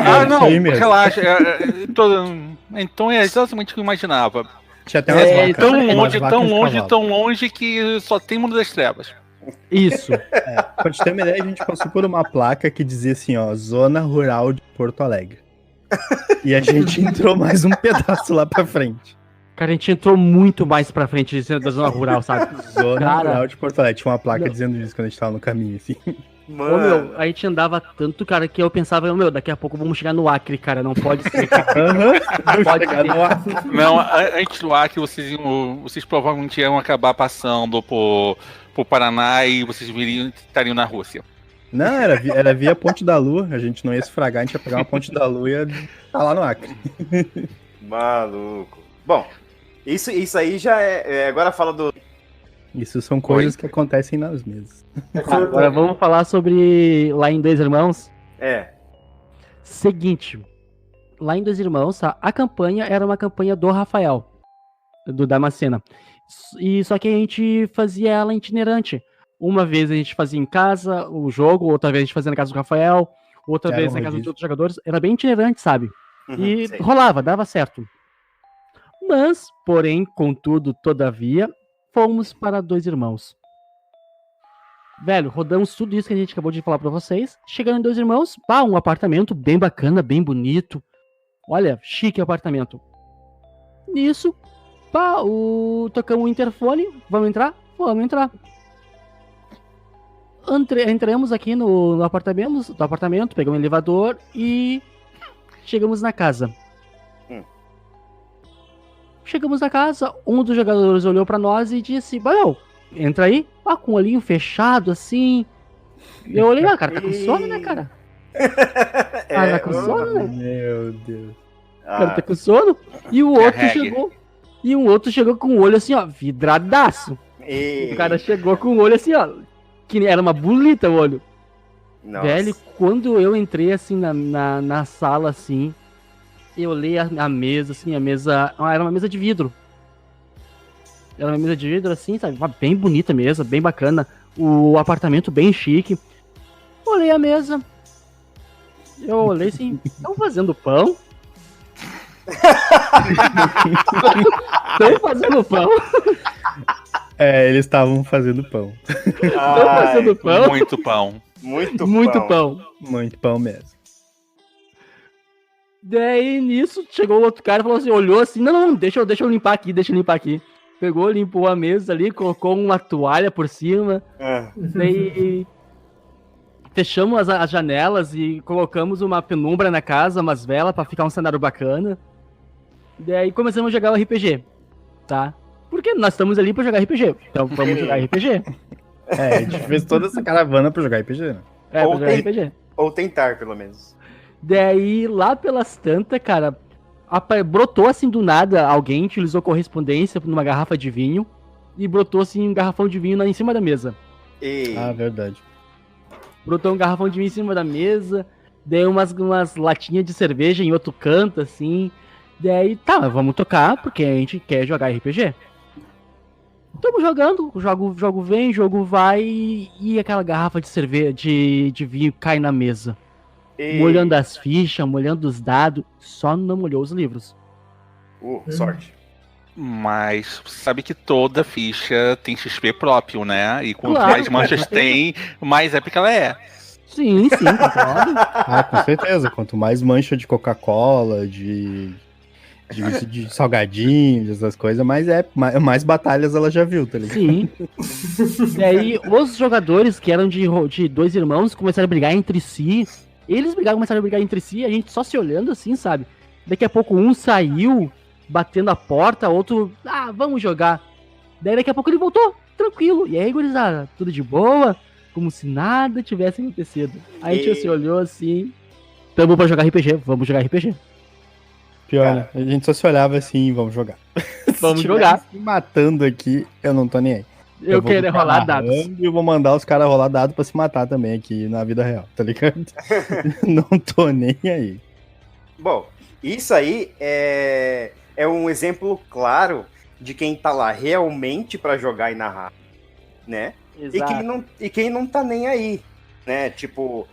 Ah, não, isso aí mesmo. relaxa. Então é exatamente o que eu imaginava. Tinha até umas vacas, Tão umas longe, vacas tão de longe, cavalo. tão longe que só tem Mundo das Trevas. Isso. Pra te ter uma ideia, a gente passou por uma placa que dizia assim, ó, Zona Rural de Porto Alegre. E a gente entrou mais um pedaço lá pra frente. Cara, a gente entrou muito mais pra frente da zona rural, sabe? Zona Cara, Rural de Porto Alegre. Tinha uma placa não. dizendo isso quando a gente tava no caminho, assim. Ô, Mano, meu, a gente andava tanto, cara, que eu pensava, meu, daqui a pouco vamos chegar no Acre, cara, não pode ser. Aham. Pode Chegar ser. no ar. Não, antes do Acre, vocês provavelmente iam acabar passando por Paraná e vocês estariam na Rússia. Não, era via Ponte da Lua. A gente não ia se fragar, a gente ia pegar uma Ponte da Lua e ia tá lá no Acre. maluco. Bom, isso aí já é. Agora fala do. Isso são coisas que acontecem nas mesas. Agora vamos falar sobre lá em Dois Irmãos. É. Seguinte, lá em Dois Irmãos, tá? A campanha era uma campanha do Rafael, do Damascena. E só que a gente fazia ela itinerante. Uma vez a gente fazia em casa o jogo, outra vez a gente fazia na casa do Rafael, outra Era vez um na casa de rodízio. outros jogadores. Era bem itinerante, sabe? E sei. rolava, dava certo. Mas, porém, contudo, todavia, fomos para Dois Irmãos. Velho, rodamos tudo isso que a gente acabou de falar pra vocês. Chegando em Dois Irmãos, pá, um apartamento bem bacana, bem bonito. Olha, chique apartamento. Nisso, pá, tocamos o interfone. Vamos entrar? Vamos entrar. entramos aqui no apartamento, pegamos um elevador e chegamos na casa. Chegamos na casa, um dos jogadores olhou pra nós e disse, Bael, entra aí. Com o olhinho fechado, assim. Eu olhei, cara, tá com sono, né, cara? Tá com sono, né? Meu Deus. O cara tá com sono. E o outro Carregue. chegou. E um outro chegou com o olho assim, ó, vidradaço. O cara chegou com o olho assim, ó. Que era uma bolita o olho. Nossa. Velho, quando eu entrei assim na sala, assim, eu olhei a mesa, assim, era uma mesa de vidro. Era uma mesa de vidro, assim, sabe? Bem bonita mesa, bem bacana. O apartamento bem chique. Olhei a mesa. Eu olhei assim, estão fazendo pão? Estão fazendo pão? Eles estavam fazendo pão. Estão fazendo pão? Muito pão. Muito pão. Muito pão mesmo. Daí, nisso, chegou o outro cara e falou assim, olhou assim, não, deixa eu limpar aqui. Pegou, limpou a mesa ali, colocou uma toalha por cima. Daí fechamos as janelas e colocamos uma penumbra na casa, umas velas pra ficar um cenário bacana. Daí começamos a jogar o RPG, tá? Porque nós estamos ali pra jogar RPG, então vamos jogar RPG. A gente fez toda essa caravana pra jogar RPG, né? Pra jogar RPG. Ou tentar, pelo menos. Daí, lá pelas tantas, cara, brotou assim do nada, alguém utilizou correspondência numa garrafa de vinho e brotou assim um garrafão de vinho em cima da mesa. Verdade. Brotou um garrafão de vinho em cima da mesa, daí umas latinhas de cerveja em outro canto, assim. Daí, vamos tocar, porque a gente quer jogar RPG. Estamos jogando, o jogo vem, o jogo vai, e aquela garrafa de cerveja, de vinho cai na mesa. Molhando as fichas, molhando os dados, só não molhou os livros. Sorte. Mas sabe que toda ficha tem XP próprio, né? E quanto Claro, mais manchas tem, mais épica ela é. Sim, concordo. Com certeza. Quanto mais mancha de Coca-Cola, de salgadinhos, essas coisas, mais batalhas ela já viu, tá ligado? Sim. Daí, os jogadores que eram de dois irmãos começaram a brigar entre si. Eles começaram a brigar entre si, a gente só se olhando assim, sabe? Daqui a pouco um saiu, batendo a porta, outro, vamos jogar. Daí daqui a pouco ele voltou, tranquilo. E aí, gurizada, tudo de boa, como se nada tivesse acontecido. Aí a gente se olhou assim, tamo pra jogar RPG, vamos jogar RPG. Pior, né? A gente só se olhava assim, vamos jogar. Vamos jogar. Se matando aqui, eu não tô nem aí. Eu quero rolar dados. E eu vou mandar os caras rolar dado pra se matar também aqui na vida real, tá ligado? Não tô nem aí. Bom, isso aí é um exemplo claro de quem tá lá realmente pra jogar e narrar, né? Exato. E quem não tá nem aí, né? Tipo,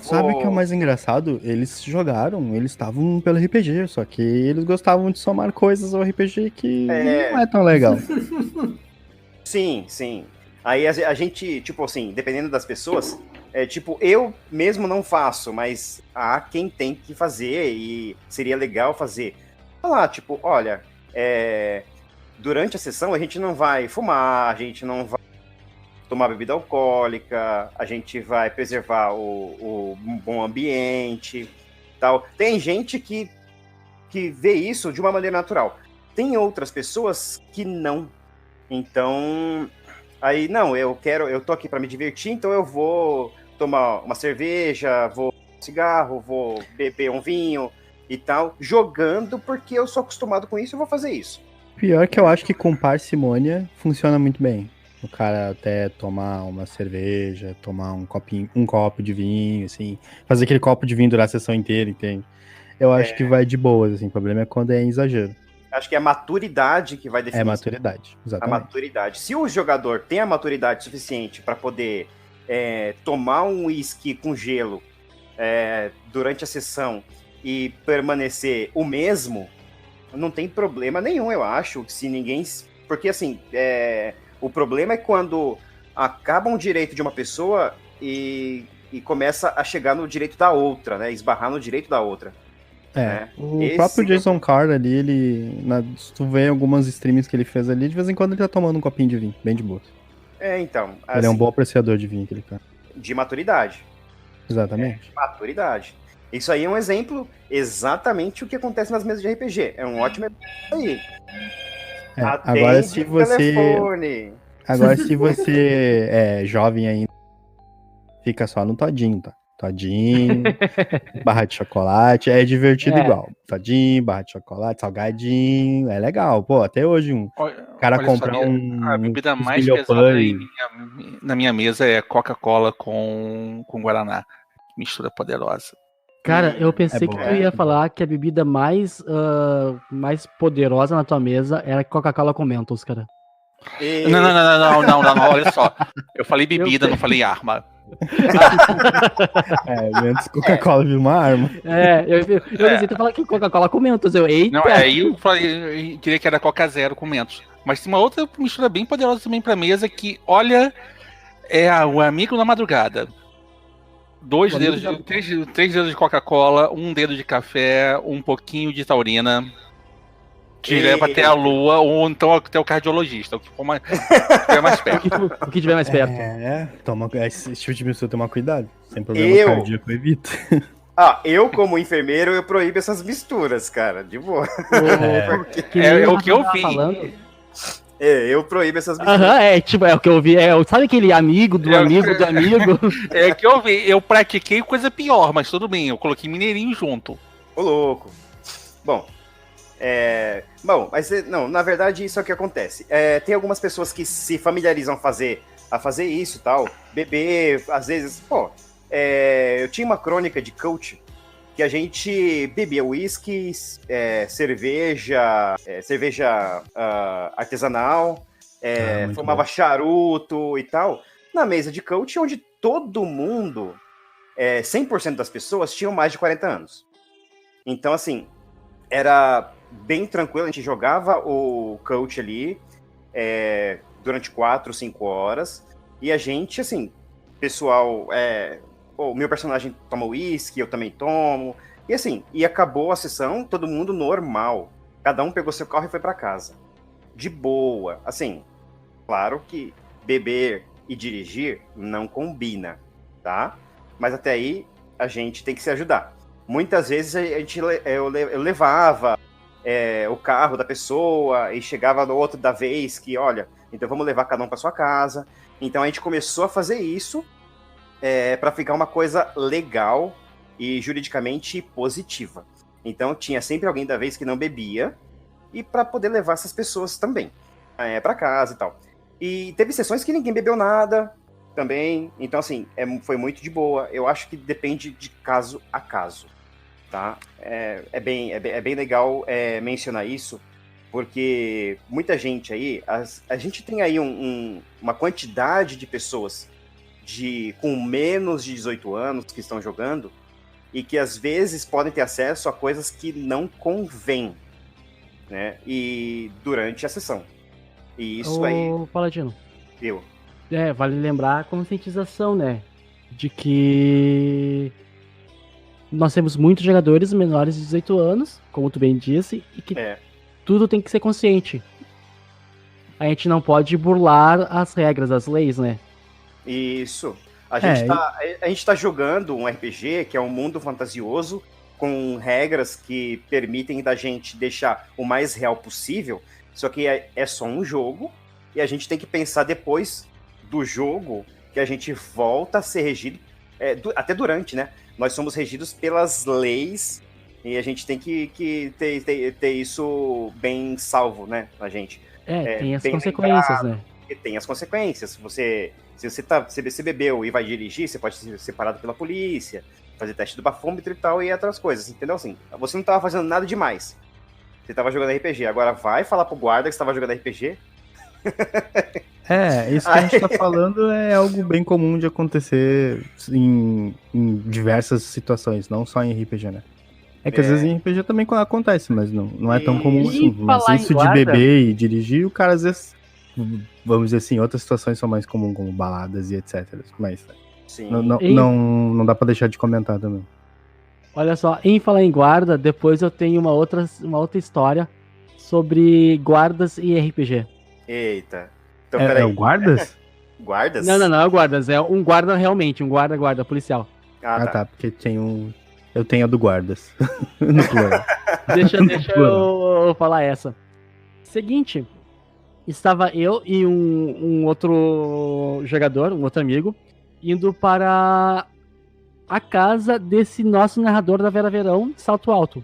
Sabe o que é o mais engraçado? Eles jogaram, eles estavam pelo RPG, só que eles gostavam de somar coisas ao RPG que não é tão legal. Sim. Aí a gente, tipo assim, dependendo das pessoas, eu mesmo não faço, mas há quem tem que fazer e seria legal fazer. Falar, tipo, olha, durante a sessão a gente não vai fumar, a gente não vai tomar bebida alcoólica, a gente vai preservar o bom ambiente, tal. Tem gente que vê isso de uma maneira natural. Tem outras pessoas que não. Então, aí, não, eu tô aqui para me divertir, então eu vou tomar uma cerveja, vou cigarro, vou beber um vinho e tal, jogando porque eu sou acostumado com isso, eu vou fazer isso. Pior que eu acho que com parcimônia funciona muito bem. O cara até tomar uma cerveja, tomar um copo de vinho, assim, fazer aquele copo de vinho durar a sessão inteira, entende? Eu acho que vai de boas, assim, o problema é quando é em exagero. Acho que é a maturidade que vai definir. É maturidade, exatamente. A maturidade. Se o jogador tem a maturidade suficiente para poder tomar um uísque com gelo durante a sessão e permanecer o mesmo, não tem problema nenhum, eu acho. Se ninguém... Porque, assim, o problema é quando acaba um direito de uma pessoa e começa a chegar no direito da outra, né? Esbarrar no direito da outra. O próprio Jason Carr ali, se tu vê algumas streams que ele fez ali, de vez em quando ele tá tomando um copinho de vinho, bem de boa. Então. Ele é um assim, bom apreciador de vinho, aquele cara. de maturidade. Exatamente. Maturidade. Isso aí é um exemplo exatamente o que acontece nas mesas de RPG. É um ótimo exemplo aí. Agora, se o você. telefone. Agora, se você é jovem ainda, fica só no todinho, tá? Todinho, barra de chocolate, é divertido igual. Todinho, barra de chocolate, salgadinho, é legal. Pô, até hoje o cara Olha comprar só, a bebida uns mais milho pesada pães. na minha mesa é Coca-Cola com Guaraná. Mistura poderosa. Cara, eu pensei bom, que tu ia falar que a bebida mais poderosa na tua mesa era Coca-Cola com Mentos, cara. Não, olha só. Eu falei bebida, não falei arma. Menos Coca-Cola vira uma arma. Eu pensei tu falar que Coca-Cola com Mentos. Eita! Não, aí eu falei, eu queria que era Coca Zero com Mentos. Mas tem uma outra mistura bem poderosa também pra mesa que, olha, o amigo na madrugada. Três dedos de Coca-Cola, um dedo de café, um pouquinho de taurina. Te leva até a lua, ou então até o cardiologista, o que for mais, tiver mais perto. O que tiver mais perto. Esse tipo de mistura tomar cuidado. Sem problema cardíaco, evita. Eu, como enfermeiro, eu proíbo essas misturas, cara, de boa. O que eu vi. Falando. Eu proíbo essas misturas. É o que eu vi. Sabe aquele amigo do amigo do amigo? É que eu vi. Eu pratiquei coisa pior, mas tudo bem. Eu coloquei mineirinho junto. Ô, louco. Bom, mas não, na verdade isso é o que acontece. Tem algumas pessoas que se familiarizam a fazer isso e tal, beber, às vezes, eu tinha uma crônica de coach que a gente bebia uísque, cerveja artesanal, fumava charuto e tal, na mesa de coach, onde todo mundo, 100% das pessoas tinham mais de 40 anos. Então, assim, era bem tranquilo, a gente jogava o coach ali durante 4, 5 horas, e a gente, assim, pessoal, o meu personagem toma uísque, eu também tomo, e assim, e acabou a sessão, todo mundo normal, cada um pegou seu carro e foi pra casa, de boa, assim, claro que beber e dirigir não combina, tá? Mas até aí a gente tem que se ajudar. Muitas vezes eu levava o carro da pessoa e chegava no outro da vez que, olha, então vamos levar cada um para sua casa. Então a gente começou a fazer isso para ficar uma coisa legal e juridicamente positiva. Então tinha sempre alguém da vez que não bebia e para poder levar essas pessoas também para casa e tal. E teve sessões que ninguém bebeu nada também. Então assim, foi muito de boa. Eu acho que depende de caso a caso. Tá? É bem legal mencionar isso, porque muita gente aí, a gente tem aí uma quantidade de pessoas com menos de 18 anos que estão jogando e que às vezes podem ter acesso a coisas que não convém, né? E durante a sessão. E isso aí... Paladino. Vale lembrar a conscientização, né? De que nós temos muitos jogadores menores de 18 anos, como tu bem disse, e que tudo tem que ser consciente. A gente não pode burlar as regras, as leis, né? Isso. A gente tá jogando um RPG que é um mundo fantasioso, com regras que permitem da gente deixar o mais real possível, só que é só um jogo, e a gente tem que pensar depois do jogo que a gente volta a ser regido, até durante, né? Nós somos regidos pelas leis e a gente tem que ter isso bem salvo, né, a gente. Tem as consequências, né? Tem as consequências. Se você bebeu e vai dirigir, você pode ser separado pela polícia, fazer teste do bafômetro e tal, e outras coisas, entendeu? Assim, você não tava fazendo nada demais. Você tava jogando RPG. Agora vai falar pro guarda que você tava jogando RPG? Isso que a gente tá falando é algo bem comum de acontecer em diversas situações, não só em RPG, né? Às vezes em RPG também acontece, mas não é tão comum assim. Mas isso de beber e dirigir, o cara às vezes, vamos dizer assim, outras situações são mais comuns, como baladas e etc. Mas não dá pra deixar de comentar também. Olha só, em falar em guarda, depois eu tenho uma outra história sobre guardas e RPG. Eita. Então, peraí. O guardas? Guardas? Não é guardas, é um guarda realmente, um guarda policial. Ah, tá. porque eu tenho a do guardas. No plural. Deixa eu falar essa. Seguinte, estava eu e um outro jogador, um outro amigo, indo para a casa desse nosso narrador da Vera Verão, Salto Alto.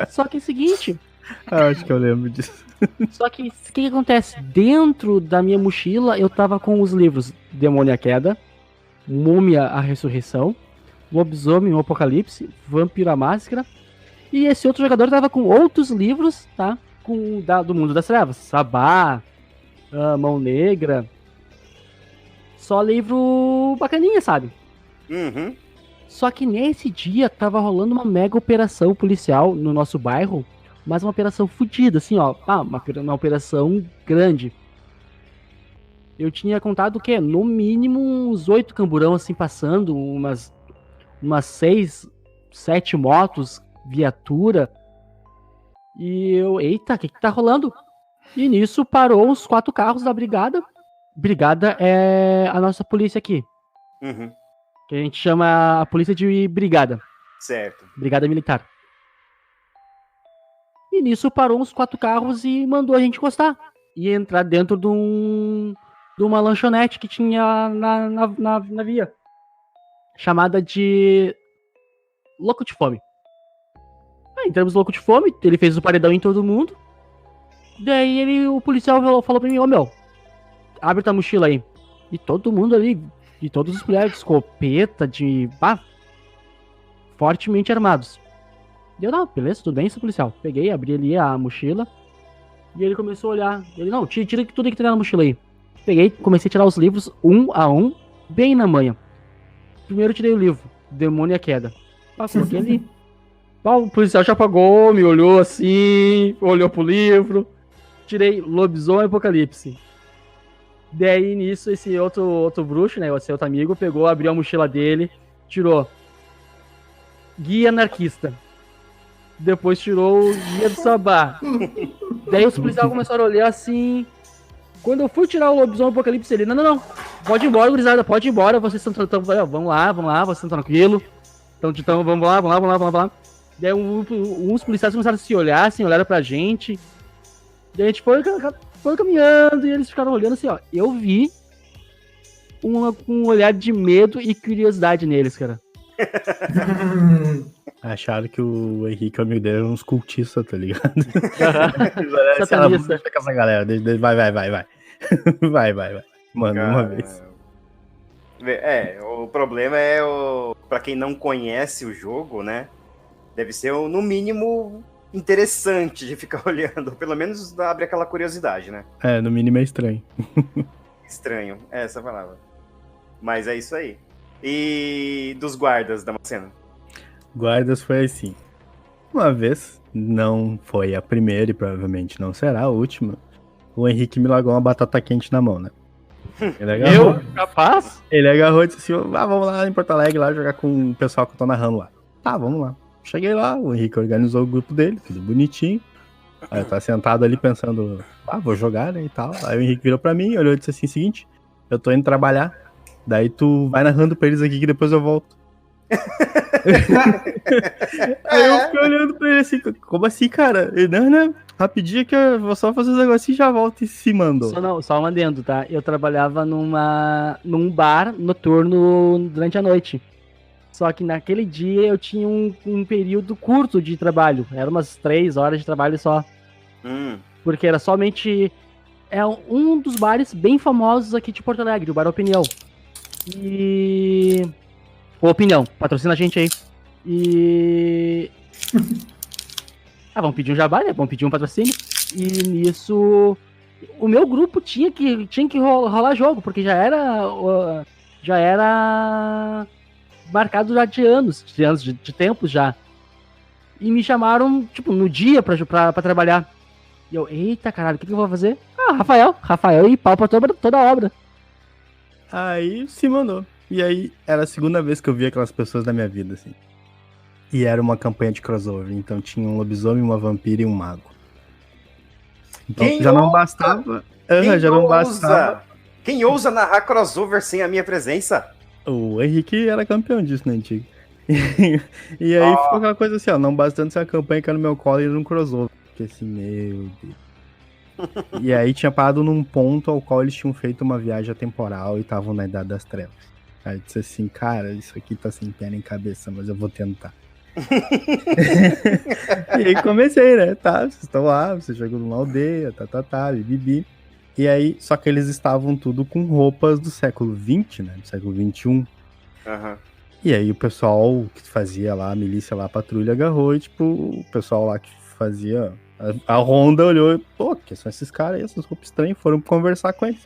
Só que é o seguinte... Acho que eu lembro disso. Só que o que acontece? Dentro da minha mochila eu tava com os livros Demônio a Queda, Múmia a Ressurreição, Lobisomem o Apocalipse, Vampiro a Máscara. E esse outro jogador tava com outros livros, tá? Do Mundo das Trevas. Sabá, Mão Negra. Só livro bacaninha, sabe? Uhum. Só que nesse dia tava rolando uma mega operação policial no nosso bairro. Mas uma operação fodida, assim, ó. Uma operação grande. Eu tinha contado o quê? No mínimo uns 8 camburão, assim, passando. Umas 6, 7 motos, viatura. E eu, eita, o que tá rolando? E nisso parou os 4 carros da brigada. Brigada é a nossa polícia aqui. Uhum. Que a gente chama a polícia de brigada. Certo. Brigada militar. E nisso parou uns 4 carros e mandou a gente encostar. E entrar dentro de uma lanchonete que tinha na via. Chamada de Louco de Fome. Aí entramos louco de fome, ele fez o paredão em todo mundo. Daí o policial falou pra mim, meu, abre tua mochila aí. E todo mundo ali, de todos os policiais, de escopeta, fortemente armados. Deu, não, beleza, tudo bem, seu policial. Peguei, abri ali a mochila. E ele começou a olhar. Ele, não, tira tudo que tem na mochila aí. Peguei, comecei a tirar os livros, um a um, bem na manha. Primeiro eu tirei o livro, Demônio a Queda. Coloquei ali. O policial já apagou, me olhou assim, olhou pro livro. Tirei Lobisomem Apocalipse. Daí nisso, esse outro bruxo, né, esse outro amigo, pegou, abriu a mochila dele, tirou Guia Anarquista. Depois tirou o Guia do Sabá. Daí os policiais começaram a olhar assim. Quando eu fui tirar o Lobisomem Apocalipse, ele, não, pode ir embora, gurizada, pode ir embora, vocês estão, vamos lá, vocês estão tranquilos. Então, vamos lá. Daí uns policiais começaram a se olhar, assim, olharam pra gente. Daí a gente foi caminhando e eles ficaram olhando assim, ó. Eu vi um olhar de medo e curiosidade neles, cara. Acharam que o Henrique e o amigo dele eram uns cultistas, tá ligado? Satanista. Deixa com essa galera, vai. Mano, uma vez. O problema é pra quem não conhece o jogo, né? Deve ser, no mínimo, interessante de ficar olhando. Pelo menos abre aquela curiosidade, né? No mínimo é estranho. Estranho, essa palavra. Mas é isso aí. E dos guardas da Macena? Guardas foi assim. Uma vez, não foi a primeira e provavelmente não será a última, o Henrique me largou uma batata quente na mão, né? Eu? Capaz? Ele agarrou e disse assim, vamos lá em Porto Alegre lá jogar com o pessoal que eu tô narrando lá. Tá, vamos lá. Cheguei lá, o Henrique organizou o grupo dele, tudo bonitinho. Aí eu tava sentado ali pensando, vou jogar, né, e tal. Aí o Henrique virou pra mim, olhou e disse assim, seguinte, eu tô indo trabalhar, daí tu vai narrando pra eles aqui que depois eu volto. Aí eu fiquei olhando pra ele assim, como assim, cara? Ele, não, rapidinho que eu vou só fazer os negocinhos e já volto e se mandou. Só um adendo, tá? Eu trabalhava num bar noturno durante a noite. Só que naquele dia eu tinha um período curto de trabalho. Era umas 3 horas de trabalho só. Porque era somente... É um dos bares bem famosos aqui de Porto Alegre, o Bar Opinião. E... Opinião, patrocina a gente aí. E... vamos pedir um jabá, né? Vamos pedir um patrocínio. E nisso... O meu grupo tinha que rolar jogo, porque já era marcado já de anos, de tempos já. E me chamaram, tipo, no dia pra trabalhar. E eu, eita caralho, o que eu vou fazer? Rafael e pau pra toda a obra. Aí se mandou. E aí era a segunda vez que eu vi aquelas pessoas na minha vida, assim. E era uma campanha de crossover, então tinha um lobisomem, uma vampira e um mago. Então já não bastava Já não bastava. Quem ousa narrar crossover sem a minha presença? O Henrique era campeão disso na antiga. E aí ficou aquela coisa assim, ó, não bastando ser a campanha que era no meu colo e era um crossover. Porque assim, meu Deus. E aí tinha parado num ponto ao qual eles tinham feito uma viagem atemporal e estavam na Idade das Trevas. Aí eu disse assim, cara, isso aqui tá sem pé nem cabeça, mas eu vou tentar. E aí comecei, né? Tá, vocês estão lá, você chegou numa aldeia, bibi. E aí, só que eles estavam tudo com roupas do século XX, né? Do século XXI. Uhum. E aí o pessoal que fazia lá, a milícia lá, a patrulha, agarrou e, tipo, o pessoal lá que fazia a ronda olhou e, pô, que são esses caras aí, essas roupas estranhas, foram conversar com eles.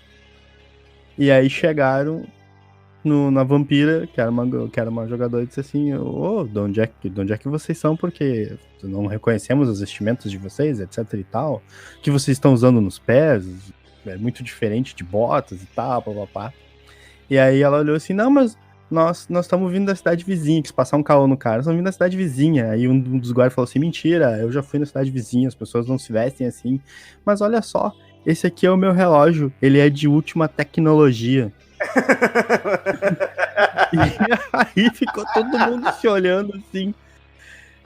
E aí chegaram na vampira, que era uma jogadora, e disse assim, de onde é que vocês são, porque não reconhecemos os vestimentos de vocês, etc e tal, que vocês estão usando nos pés, é muito diferente de botas e tal, papapá. E aí ela olhou assim, não, mas nós estamos vindo da cidade vizinha, quis passar um caô no cara, nós estamos vindo da cidade vizinha. Aí um dos guardas falou assim, mentira, eu já fui na cidade vizinha, as pessoas não se vestem assim, mas olha só, esse aqui é o meu relógio, ele é de última tecnologia. E aí ficou todo mundo se olhando assim.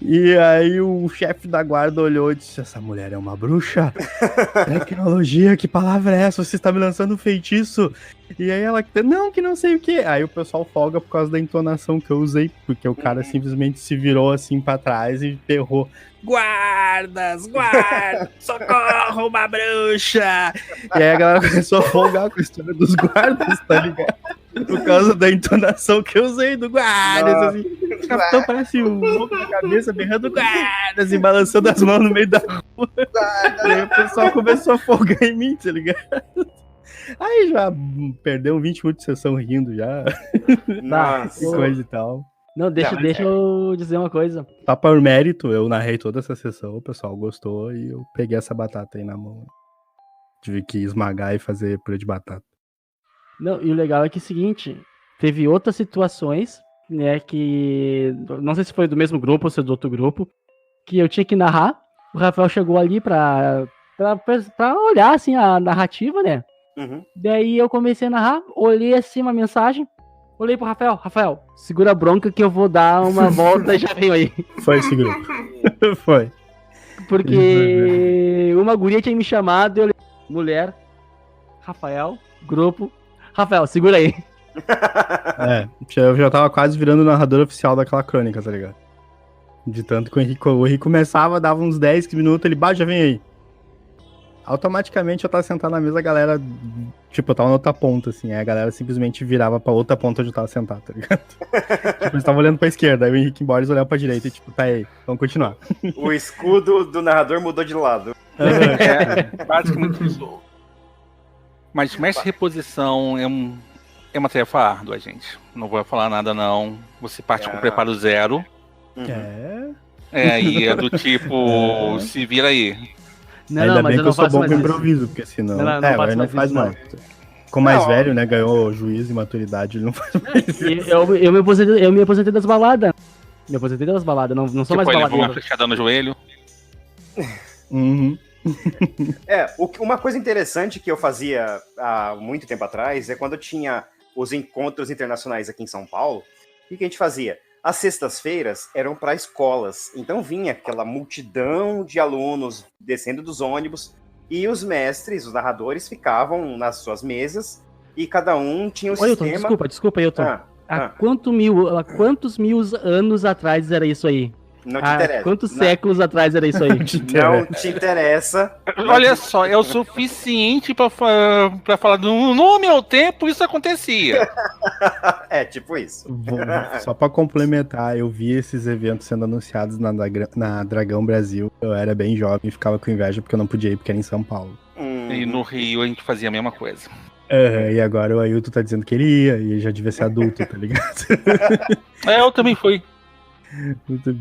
E aí o chefe da guarda olhou e disse, essa mulher é uma bruxa? Tecnologia, que palavra é essa? Você está me lançando um feitiço? E aí ela, não, que não sei o que. Aí o pessoal folga por causa da entonação que eu usei, porque o cara simplesmente se virou assim pra trás e berrou, guardas, socorro, uma bruxa! E aí a galera começou a folgar com a história dos guardas, tá ligado? Por causa da entonação que eu usei do guardas, assim. O capitão parece um louco na cabeça, berrando guardas e balançando as mãos no meio da rua. E aí o pessoal começou a folgar em mim, tá ligado? Aí já perdeu 20 minutos de sessão rindo já. Nossa. E coisa e tal. Não, deixa eu dizer uma coisa. Só por mérito, eu narrei toda essa sessão, o pessoal gostou e eu peguei essa batata aí na mão. Tive que esmagar e fazer purê de batata. Não, e o legal é que é o seguinte, teve outras situações, né, que, não sei se foi do mesmo grupo ou se é do outro grupo, que eu tinha que narrar, o Rafael chegou ali pra olhar, assim, a narrativa, né, Daí eu comecei a narrar, olhei assim uma mensagem, olhei pro Rafael, segura a bronca que eu vou dar uma volta e já venho aí. Foi esse grupo. Foi. Porque uma guria tinha me chamado e eu olhei, mulher, Rafael, grupo, Rafael, segura aí. Eu já tava quase virando o narrador oficial daquela crônica, tá ligado? De tanto que o Henrique começava, dava uns 10 minutos, ele já vem aí. Automaticamente eu tava sentado na mesa, a galera, tipo, eu tava na outra ponta, assim, aí a galera simplesmente virava pra outra ponta onde eu tava sentado, tá ligado? Tipo, eles estavam olhando pra esquerda, aí o Henrique embora, eles olhavam pra direita e tipo, tá aí, vamos continuar. O escudo do narrador mudou de lado. Basicamente isso. Mas mestre reposição é uma tarefa árdua, gente. Não vou falar nada, não. Você parte com preparo zero. E é do tipo, se vira aí. Ainda bem que eu sou bom com improviso, porque senão... Ele não faz mais. Ficou mais velho, né? Ganhou juízo e maturidade, ele não faz mais isso. Eu me aposentei das baladas. Não sou mais baladeiro. Levou uma flechada no joelho. Uma coisa interessante que eu fazia há muito tempo atrás é quando eu tinha os encontros internacionais aqui em São Paulo. O que a gente fazia? As sextas-feiras eram para escolas, então vinha aquela multidão de alunos descendo dos ônibus e os mestres, os narradores, ficavam nas suas mesas e cada um tinha um sistema... Desculpa, Ailton. Há quantos mil anos atrás era isso aí? Não te interessa. Quantos séculos atrás era isso aí? Não te interessa. Olha só, é o suficiente pra falar no meu tempo isso acontecia. É, tipo isso. Só pra complementar, eu vi esses eventos sendo anunciados na Dragão Brasil. Eu era bem jovem e ficava com inveja porque eu não podia ir porque era em São Paulo. E no Rio a gente fazia a mesma coisa. E agora o Ailton tá dizendo que ele ia e ele já devia ser adulto, tá ligado? Eu também fui.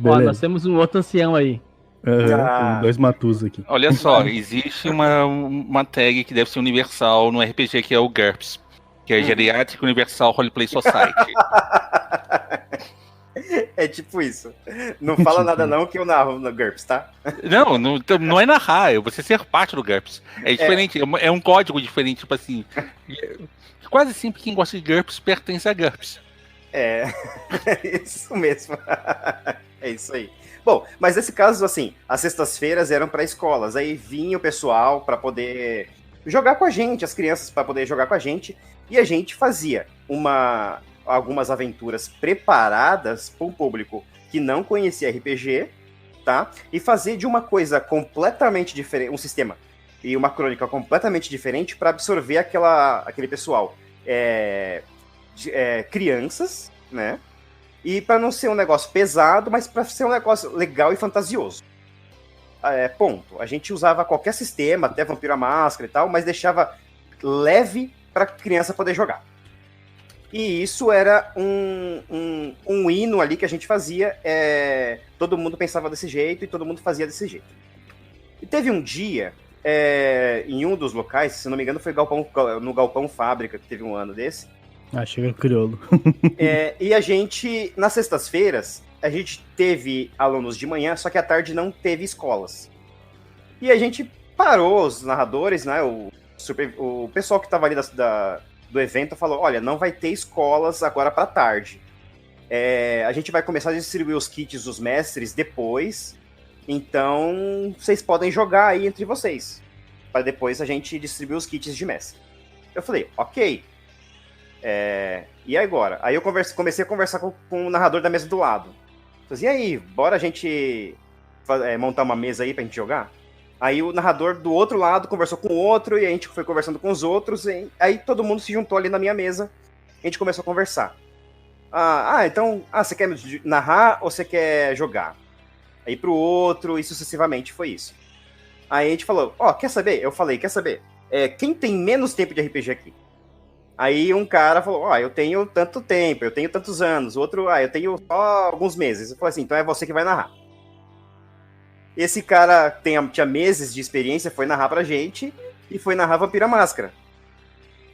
Ó, nós temos um outro ancião aí. Tem 2 matus aqui. Olha só, existe uma tag que deve ser universal no RPG, que é o GURPS, que é Geriatric Universal Roleplay Society. É tipo isso. Não fala nada não que eu narro no GURPS, tá? Não é narrar, é você ser parte do GURPS. É diferente, é um código diferente, tipo assim. Quase sempre quem gosta de GURPS pertence a GURPS. É, isso mesmo. É isso aí. Bom, mas nesse caso, assim, as sextas-feiras eram para escolas. Aí vinha o pessoal para poder jogar com a gente, as crianças para poder jogar com a gente. E a gente fazia algumas aventuras preparadas para um público que não conhecia RPG, tá? E fazer de uma coisa completamente diferente, um sistema e uma crônica completamente diferente para absorver aquele pessoal. Crianças, né? E para não ser um negócio pesado, mas para ser um negócio legal e fantasioso. Ponto. A gente usava qualquer sistema, até Vampiro à Máscara e tal, mas deixava leve para criança poder jogar. E isso era um hino ali que a gente fazia. Todo mundo pensava desse jeito e todo mundo fazia desse jeito. E teve um dia, em um dos locais, se não me engano, foi no Galpão Fábrica, que teve um ano desse. Chega crioulo. E a gente, nas sextas-feiras, a gente teve alunos de manhã, só que à tarde não teve escolas. E a gente parou, os narradores, né, o pessoal que estava ali do evento falou, olha, não vai ter escolas agora para tarde. A gente vai começar a distribuir os kits dos mestres depois, então vocês podem jogar aí entre vocês, para depois a gente distribuir os kits de mestre. Eu falei, ok. E agora? Aí eu comecei a conversar com o narrador da mesa do lado. Falei, e aí, bora a gente montar uma mesa aí pra gente jogar? Aí o narrador do outro lado conversou com o outro, e a gente foi conversando com os outros, e aí todo mundo se juntou ali na minha mesa, a gente começou a conversar. Então, você quer narrar ou você quer jogar? Aí pro outro, e sucessivamente foi isso. Aí a gente falou, quer saber? Eu falei, quer saber? Quem tem menos tempo de RPG aqui? Aí um cara falou, eu tenho tanto tempo, eu tenho tantos anos. O outro, eu tenho só alguns meses. Eu falei assim, então é você que vai narrar. Esse cara tinha meses de experiência, foi narrar pra gente e foi narrar Vampiro à Máscara.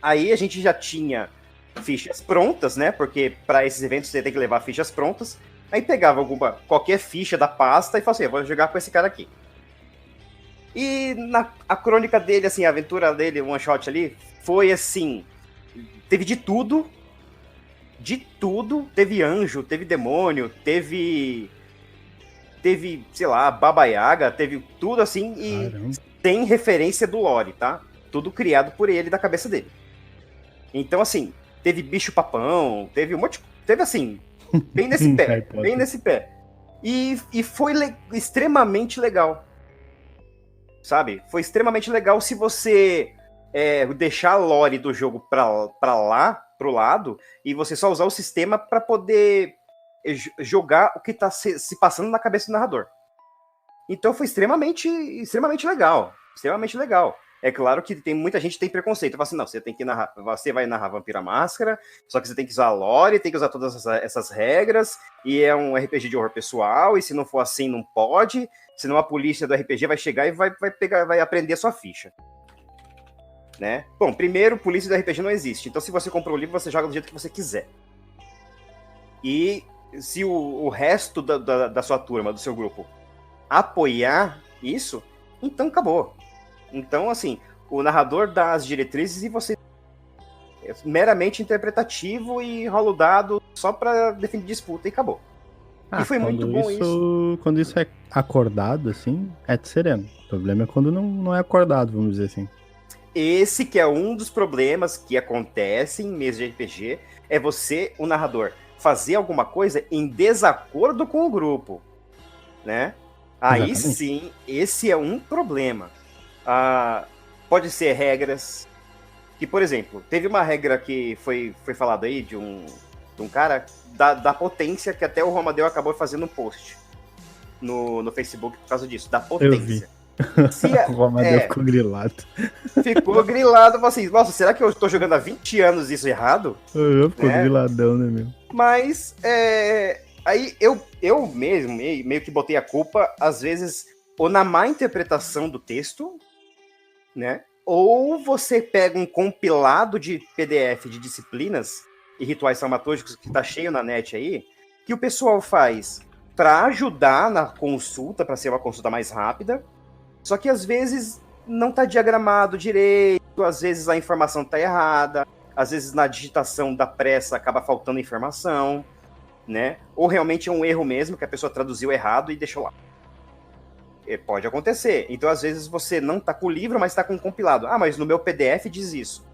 Aí a gente já tinha fichas prontas, né? Porque para esses eventos você tem que levar fichas prontas. Aí pegava qualquer ficha da pasta e falava assim, eu vou jogar com esse cara aqui. E a crônica dele, assim, a aventura dele, um one shot ali, foi assim... Teve de tudo, teve anjo, teve demônio, teve, sei lá, Baba Yaga, teve tudo assim, e Caramba. tem referência do lore, tá? Tudo criado por ele, da cabeça dele. Então, assim, teve bicho papão, teve um monte de... Teve assim, bem nesse pé, bem nesse pé. E foi extremamente legal, sabe? Foi extremamente legal se você... deixar a lore do jogo pro lado, e você só usar o sistema para poder jogar o que tá se passando na cabeça do narrador. Então foi extremamente legal. Extremamente legal. É claro que muita gente tem preconceito. Fala assim, não, você vai narrar Vampiro à Máscara, só que você tem que usar a lore, tem que usar todas essas regras, e é um RPG de horror pessoal, e se não for assim, não pode, senão a polícia do RPG vai chegar e vai aprender a sua ficha. Né? Bom, primeiro, polícia do RPG não existe. Então, se você comprou o livro, você joga do jeito que você quiser. E se o resto da sua turma, do seu grupo, apoiar isso, então acabou. Então, assim, o narrador dá as diretrizes e você é meramente interpretativo e rola o dado só pra definir disputa e acabou. E foi muito bom isso. Quando isso é acordado, assim, é sereno. O problema é quando não é acordado, vamos dizer assim. Esse que é um dos problemas que acontece em mesa de RPG, é você, o narrador, fazer alguma coisa em desacordo com o grupo, né? Aí Exatamente. sim, esse é um problema. Pode ser regras, que, por exemplo, teve uma regra que foi falado aí de um cara da potência, que até o Romadeu acabou fazendo um post no Facebook por causa disso, da potência. O Romadeu ficou grilado. Ficou grilado, falou assim, nossa, será que eu tô jogando há 20 anos isso errado? Ficou griladão, né, meu? Mas, aí eu mesmo meio que botei a culpa, às vezes, ou na má interpretação do texto, né? Ou você pega um compilado de PDF de disciplinas e rituais traumatológicos que tá cheio na net aí, que o pessoal faz para ajudar na consulta, para ser uma consulta mais rápida, só que às vezes não está diagramado direito, às vezes a informação está errada, às vezes na digitação da pressa acaba faltando informação, né? Ou realmente é um erro mesmo, que a pessoa traduziu errado e deixou lá. Pode acontecer. Então, às vezes, você não está com o livro, mas está com um compilado. Ah, mas no meu PDF diz isso.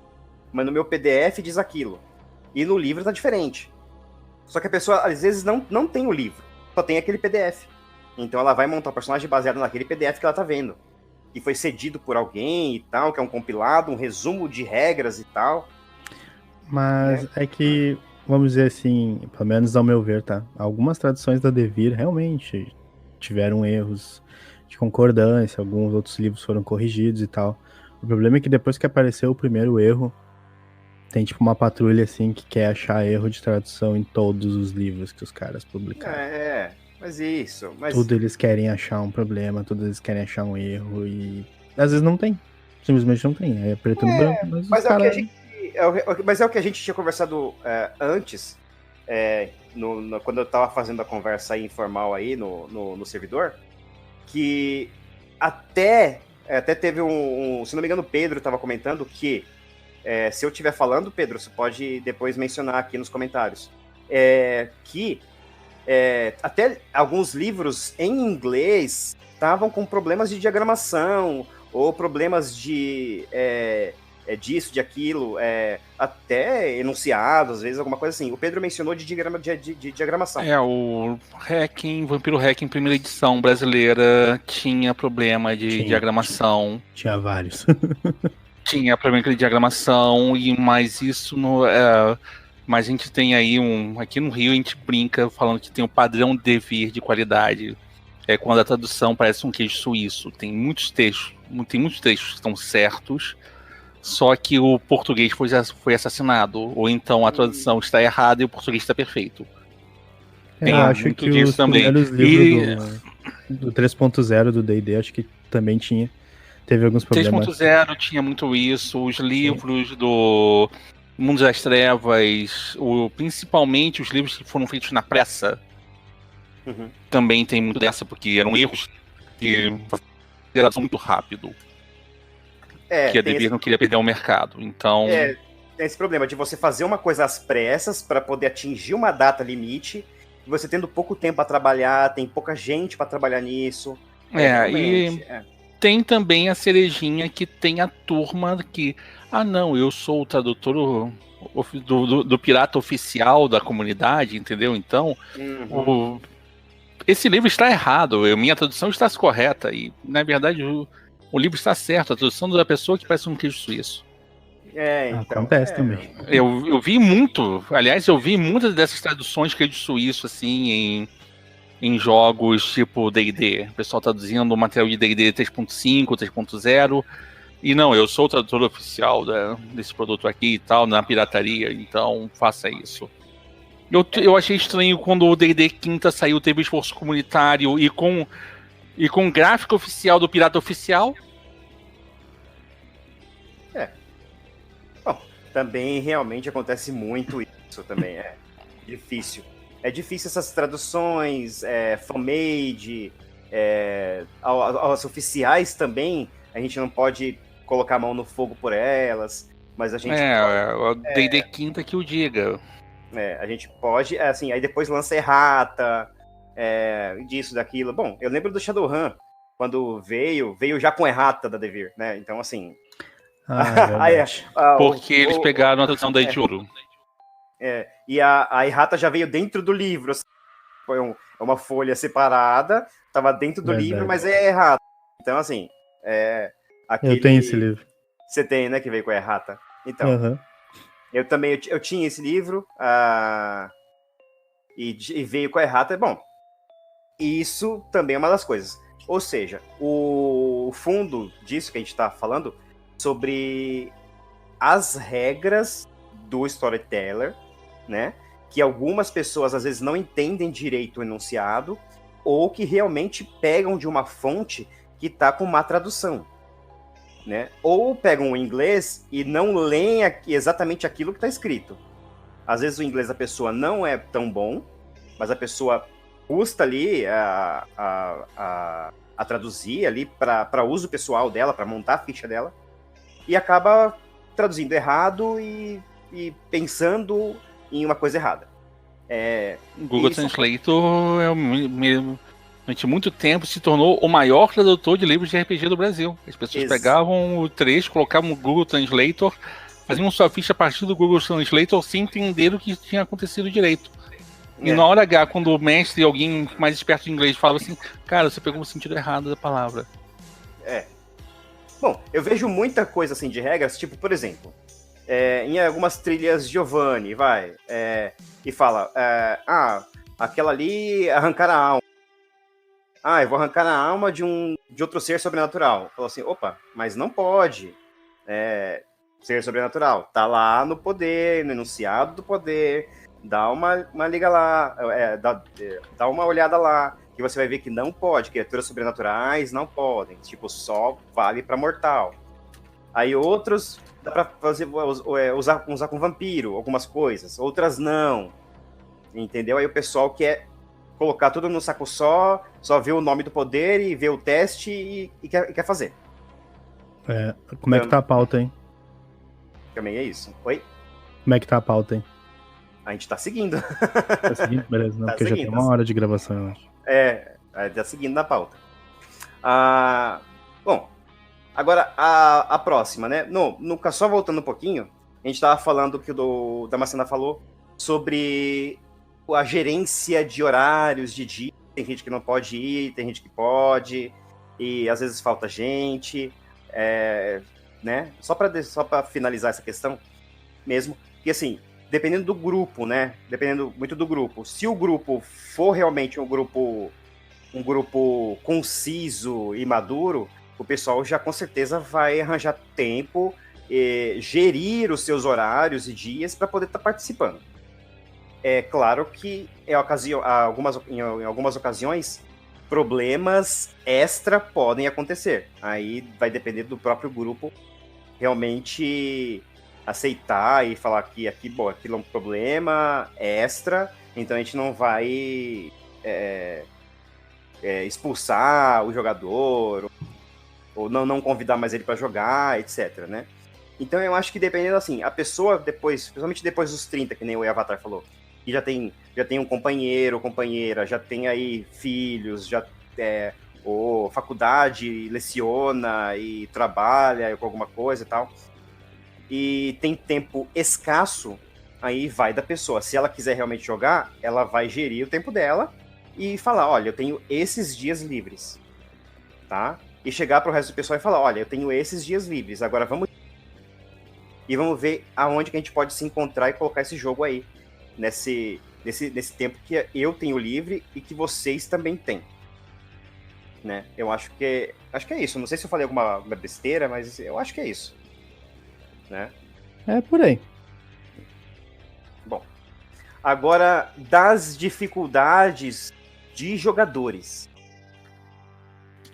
Mas no meu PDF diz aquilo. E no livro está diferente. Só que a pessoa, às vezes, não tem o livro. Só tem aquele PDF. Então, ela vai montar o personagem baseado naquele PDF que ela está vendo. Que foi cedido por alguém e tal, que é um compilado, um resumo de regras e tal. Mas é que, vamos dizer assim, pelo menos ao meu ver, tá? Algumas traduções da Devir realmente tiveram erros de concordância, alguns outros livros foram corrigidos e tal. O problema é que depois que apareceu o primeiro erro, tem tipo uma patrulha assim que quer achar erro de tradução em todos os livros que os caras publicaram. Mas isso. Mas... Tudo eles querem achar um problema, tudo eles querem achar um erro e às vezes não tem. Simplesmente não tem. É preto no branco, mas os caras... Mas é o que a gente tinha conversado antes, quando eu tava fazendo a conversa aí informal aí no servidor, que até teve se não me engano, o Pedro estava comentando que, se eu estiver falando, Pedro, você pode depois mencionar aqui nos comentários, que até alguns livros em inglês estavam com problemas de diagramação, ou problemas de disso, de aquilo, até enunciados, às vezes alguma coisa assim. O Pedro mencionou de diagramação. O Vampiro Hacking, primeira edição brasileira, tinha problema de diagramação. Tinha vários. Tinha problema de diagramação, mas isso mas a gente tem aí aqui no Rio a gente brinca falando que tem um padrão de devir de qualidade. É quando a tradução parece um queijo suíço. Tem muitos textos que estão certos, só que o português foi assassinado, ou então a tradução está errada e o português está perfeito. Eu acho que os primeiros livros do 3.0 do D&D, acho que também teve alguns problemas. 3.0 tinha muito isso, os livros do Mundo das Trevas, principalmente os livros que foram feitos na pressa, também tem muito dessa, porque eram erros que eram muito rápido. Que a Devir não queria perder o mercado, então... Tem esse problema de você fazer uma coisa às pressas para poder atingir uma data limite, e você tendo pouco tempo para trabalhar, tem pouca gente para trabalhar nisso. Tem também a cerejinha que tem a turma que... não, eu sou o tradutor do pirata oficial da comunidade, entendeu? Então, esse livro está errado, minha tradução está correta, e na verdade o livro está certo, a tradução da pessoa que parece um queijo suíço. Então, acontece também. Eu vi muitas dessas traduções queijo suíço, assim, em jogos tipo D&D. O pessoal traduzindo o material de D&D 3.5, 3.0, e não, eu sou o tradutor oficial desse produto aqui e tal, na pirataria, então faça isso. Eu achei estranho quando o D&D Quinta saiu, teve esforço comunitário e com gráfico oficial do pirata oficial. Bom, também realmente acontece muito isso também, difícil. É difícil essas traduções, fan-made, as oficiais também, a gente não pode colocar a mão no fogo por elas, mas a gente o D&D Quinta que o diga. A gente pode, assim, aí depois lança errata, disso, daquilo. Bom, eu lembro do Shadowrun, quando veio já com errata da Devir, né? Então, assim... porque eles pegaram a tradução da Ejuro. E a errata já veio dentro do livro. Assim, foi uma folha separada, estava dentro do livro, mas é errata. Então, assim... Eu tenho esse livro. Você tem, né, que veio com a errata. Então, eu também eu tinha esse livro, e veio com a errata. Bom, isso também é uma das coisas. Ou seja, o fundo disso que a gente está falando, sobre as regras do storyteller, né? Que algumas pessoas às vezes não entendem direito o enunciado, ou que realmente pegam de uma fonte que está com má tradução, né? Ou pegam o inglês e não leem exatamente aquilo que está escrito. Às vezes o inglês da pessoa não é tão bom, mas a pessoa custa ali a traduzir ali para uso pessoal dela, para montar a ficha dela, e acaba traduzindo errado e pensando em uma coisa errada. O Google Translator durante muito tempo se tornou o maior tradutor de livros de RPG do Brasil. As pessoas pegavam o trecho, colocavam o Google Translator, faziam sua ficha a partir do Google Translator sem entender o que tinha acontecido direito. E na hora H, quando o mestre, alguém mais esperto de inglês, falava assim, cara, você pegou o sentido errado da palavra. Bom, eu vejo muita coisa assim de regras, tipo, por exemplo, em algumas trilhas Giovanni, e fala, aquela ali arrancar a alma. Eu vou arrancar a alma de outro ser sobrenatural. Falou assim, opa, mas não pode. Ser sobrenatural. Tá lá no poder, no enunciado do poder. Dá uma liga lá, dá uma olhada lá, que você vai ver que não pode, criaturas sobrenaturais não podem, tipo, só vale pra mortal. Aí outros, dá pra usar com vampiro, algumas coisas, outras não, entendeu? Aí o pessoal quer colocar tudo no saco só vê o nome do poder e vê o teste e quer fazer. Como é que tá a pauta, hein? Também é isso. Oi? Como é que tá a pauta, hein? A gente tá seguindo. Tá seguindo? Beleza, não, Tá porque seguindo, já tem uma hora de gravação, eu acho. Tá seguindo na pauta. Bom, agora a próxima, né? Só voltando um pouquinho, a gente tava falando que o Damascena falou sobre a gerência de horários de dia. Tem gente que não pode ir, tem gente que pode, e às vezes falta gente, né? Só pra finalizar essa questão mesmo, que assim, dependendo do grupo, né? Dependendo muito do grupo. Se o grupo for realmente um grupo conciso e maduro, o pessoal já com certeza vai arranjar tempo e gerir os seus horários e dias para poder estar participando. É claro que em algumas ocasiões problemas extra podem acontecer. Aí vai depender do próprio grupo realmente aceitar e falar que aquilo é um problema extra, então a gente não vai expulsar o jogador ou não convidar mais ele para jogar, etc, né? Então eu acho que dependendo assim, a pessoa depois, principalmente depois dos 30, que nem o Avatar falou, que já tem um companheiro ou companheira, já tem aí filhos, ou faculdade, leciona e trabalha com alguma coisa e tal, e tem tempo escasso, aí vai da pessoa. Se ela quiser realmente jogar, ela vai gerir o tempo dela e falar, olha, eu tenho esses dias livres, tá? E chegar pro resto do pessoal e falar, olha, eu tenho esses dias livres, agora vamos ver aonde que a gente pode se encontrar e colocar esse jogo aí, nesse tempo que eu tenho livre e que vocês também têm, né? Eu acho que é isso. Não sei se eu falei alguma besteira, mas eu acho que é isso, né? É por aí. Bom, agora das dificuldades de jogadores,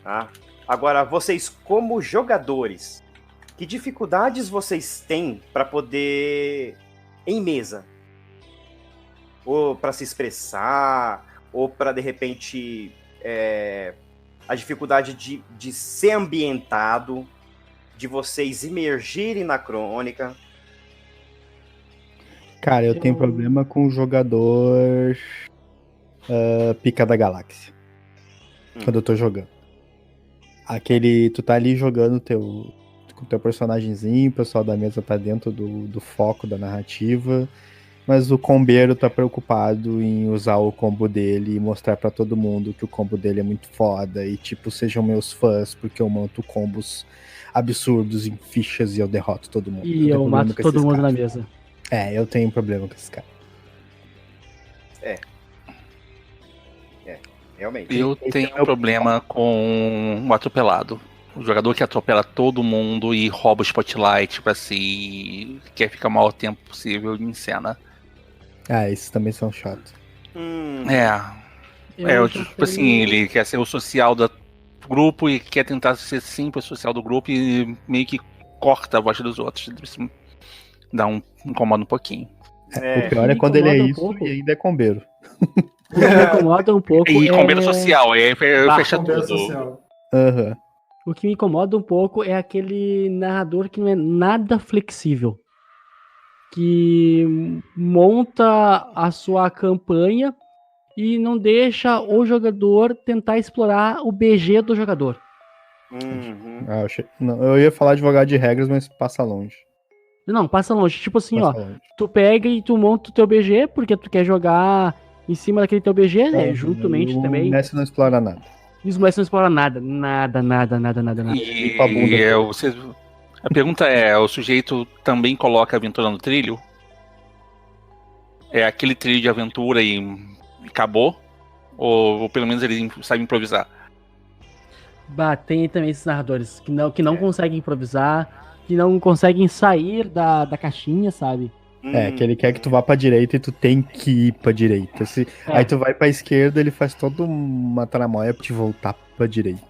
tá? Agora, vocês como jogadores, que dificuldades vocês têm para poder em mesa? Ou para se expressar, ou para de repente a dificuldade de ser ambientado, de vocês imergirem na crônica? Cara, eu tenho problema com o jogador pica da galáxia. Quando eu tô jogando. Tu tá ali jogando com o teu personagemzinho, o pessoal da mesa tá dentro do foco da narrativa, mas o combeiro tá preocupado em usar o combo dele e mostrar pra todo mundo que o combo dele é muito foda e tipo, sejam meus fãs, porque eu monto combos absurdos em fichas e eu derroto todo mundo. E eu mato todo mundo na mesa. Eu tenho problema com esse cara. Realmente. Eu tenho um problema com o atropelado. O jogador que atropela todo mundo e rouba o spotlight pra si, quer ficar o maior tempo possível em cena. Esses também são chatos. Tipo assim, ele quer ser o social do grupo e quer tentar ser sempre o social do grupo e meio que corta a voz dos outros. Isso dá incomoda um pouquinho. O pior é quando ele é isso e ainda é combeiro. O que me incomoda um pouco E é... combina social, aí fecha Contexto tudo. social. Aham. O que me incomoda um pouco é aquele narrador que não é nada flexível. Que monta a sua campanha e não deixa o jogador tentar explorar o BG do jogador. Uhum. Não, eu ia falar advogado de regras, mas passa longe. Não, passa longe. Tipo assim, Passa ó, longe. tu pega e tu monta o teu BG porque tu quer jogar em cima daquele teu BG, né? É, Juntamente o também. Messi não explora nada. E os moleques não exploram nada. Nada. Limpa a bunda. A pergunta é, o sujeito também coloca a aventura no trilho? É aquele trilho de aventura e acabou? Ou pelo menos ele sabe improvisar? Bah, tem também esses narradores que não conseguem improvisar, que não conseguem sair da caixinha, sabe? Que ele quer que tu vá pra direita e tu tem que ir pra direita. Aí tu vai pra esquerda, ele faz toda uma tramóia pra te voltar pra direita.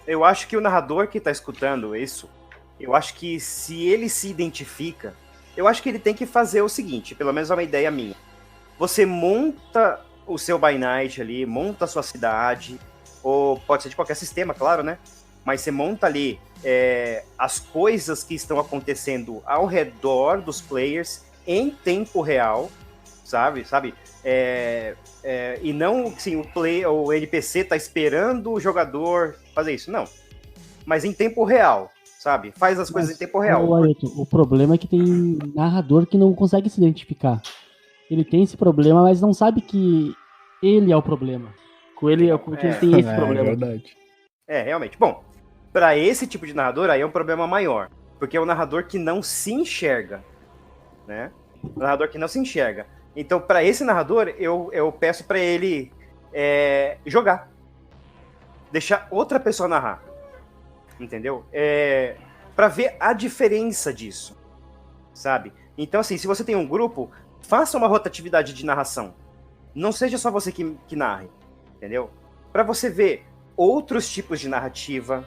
Eu acho que o narrador que tá escutando isso, eu acho que se ele se identifica, eu acho que ele tem que fazer o seguinte, pelo menos é uma ideia minha. Você monta o seu by night ali, monta a sua cidade, ou pode ser de qualquer sistema, claro, né? Mas você monta ali as coisas que estão acontecendo ao redor dos players em tempo real, sabe? E não, assim, o NPC tá esperando o jogador fazer isso, não. Mas em tempo real, sabe? Faz as coisas em tempo real. Ailton, o problema é que tem narrador que não consegue se identificar. Ele tem esse problema, mas não sabe que ele é o problema. Com ele, porque ele tem esse problema. É verdade. Realmente. Bom, para esse tipo de narrador, aí é um problema maior. Porque é um narrador que não se enxerga, né? Um narrador que não se enxerga. Então, para esse narrador, eu peço para ele jogar. Deixar outra pessoa narrar. Entendeu? Para ver a diferença disso. Sabe? Então, assim, se você tem um grupo, faça uma rotatividade de narração. Não seja só você que narre. Entendeu? Para você ver outros tipos de narrativa,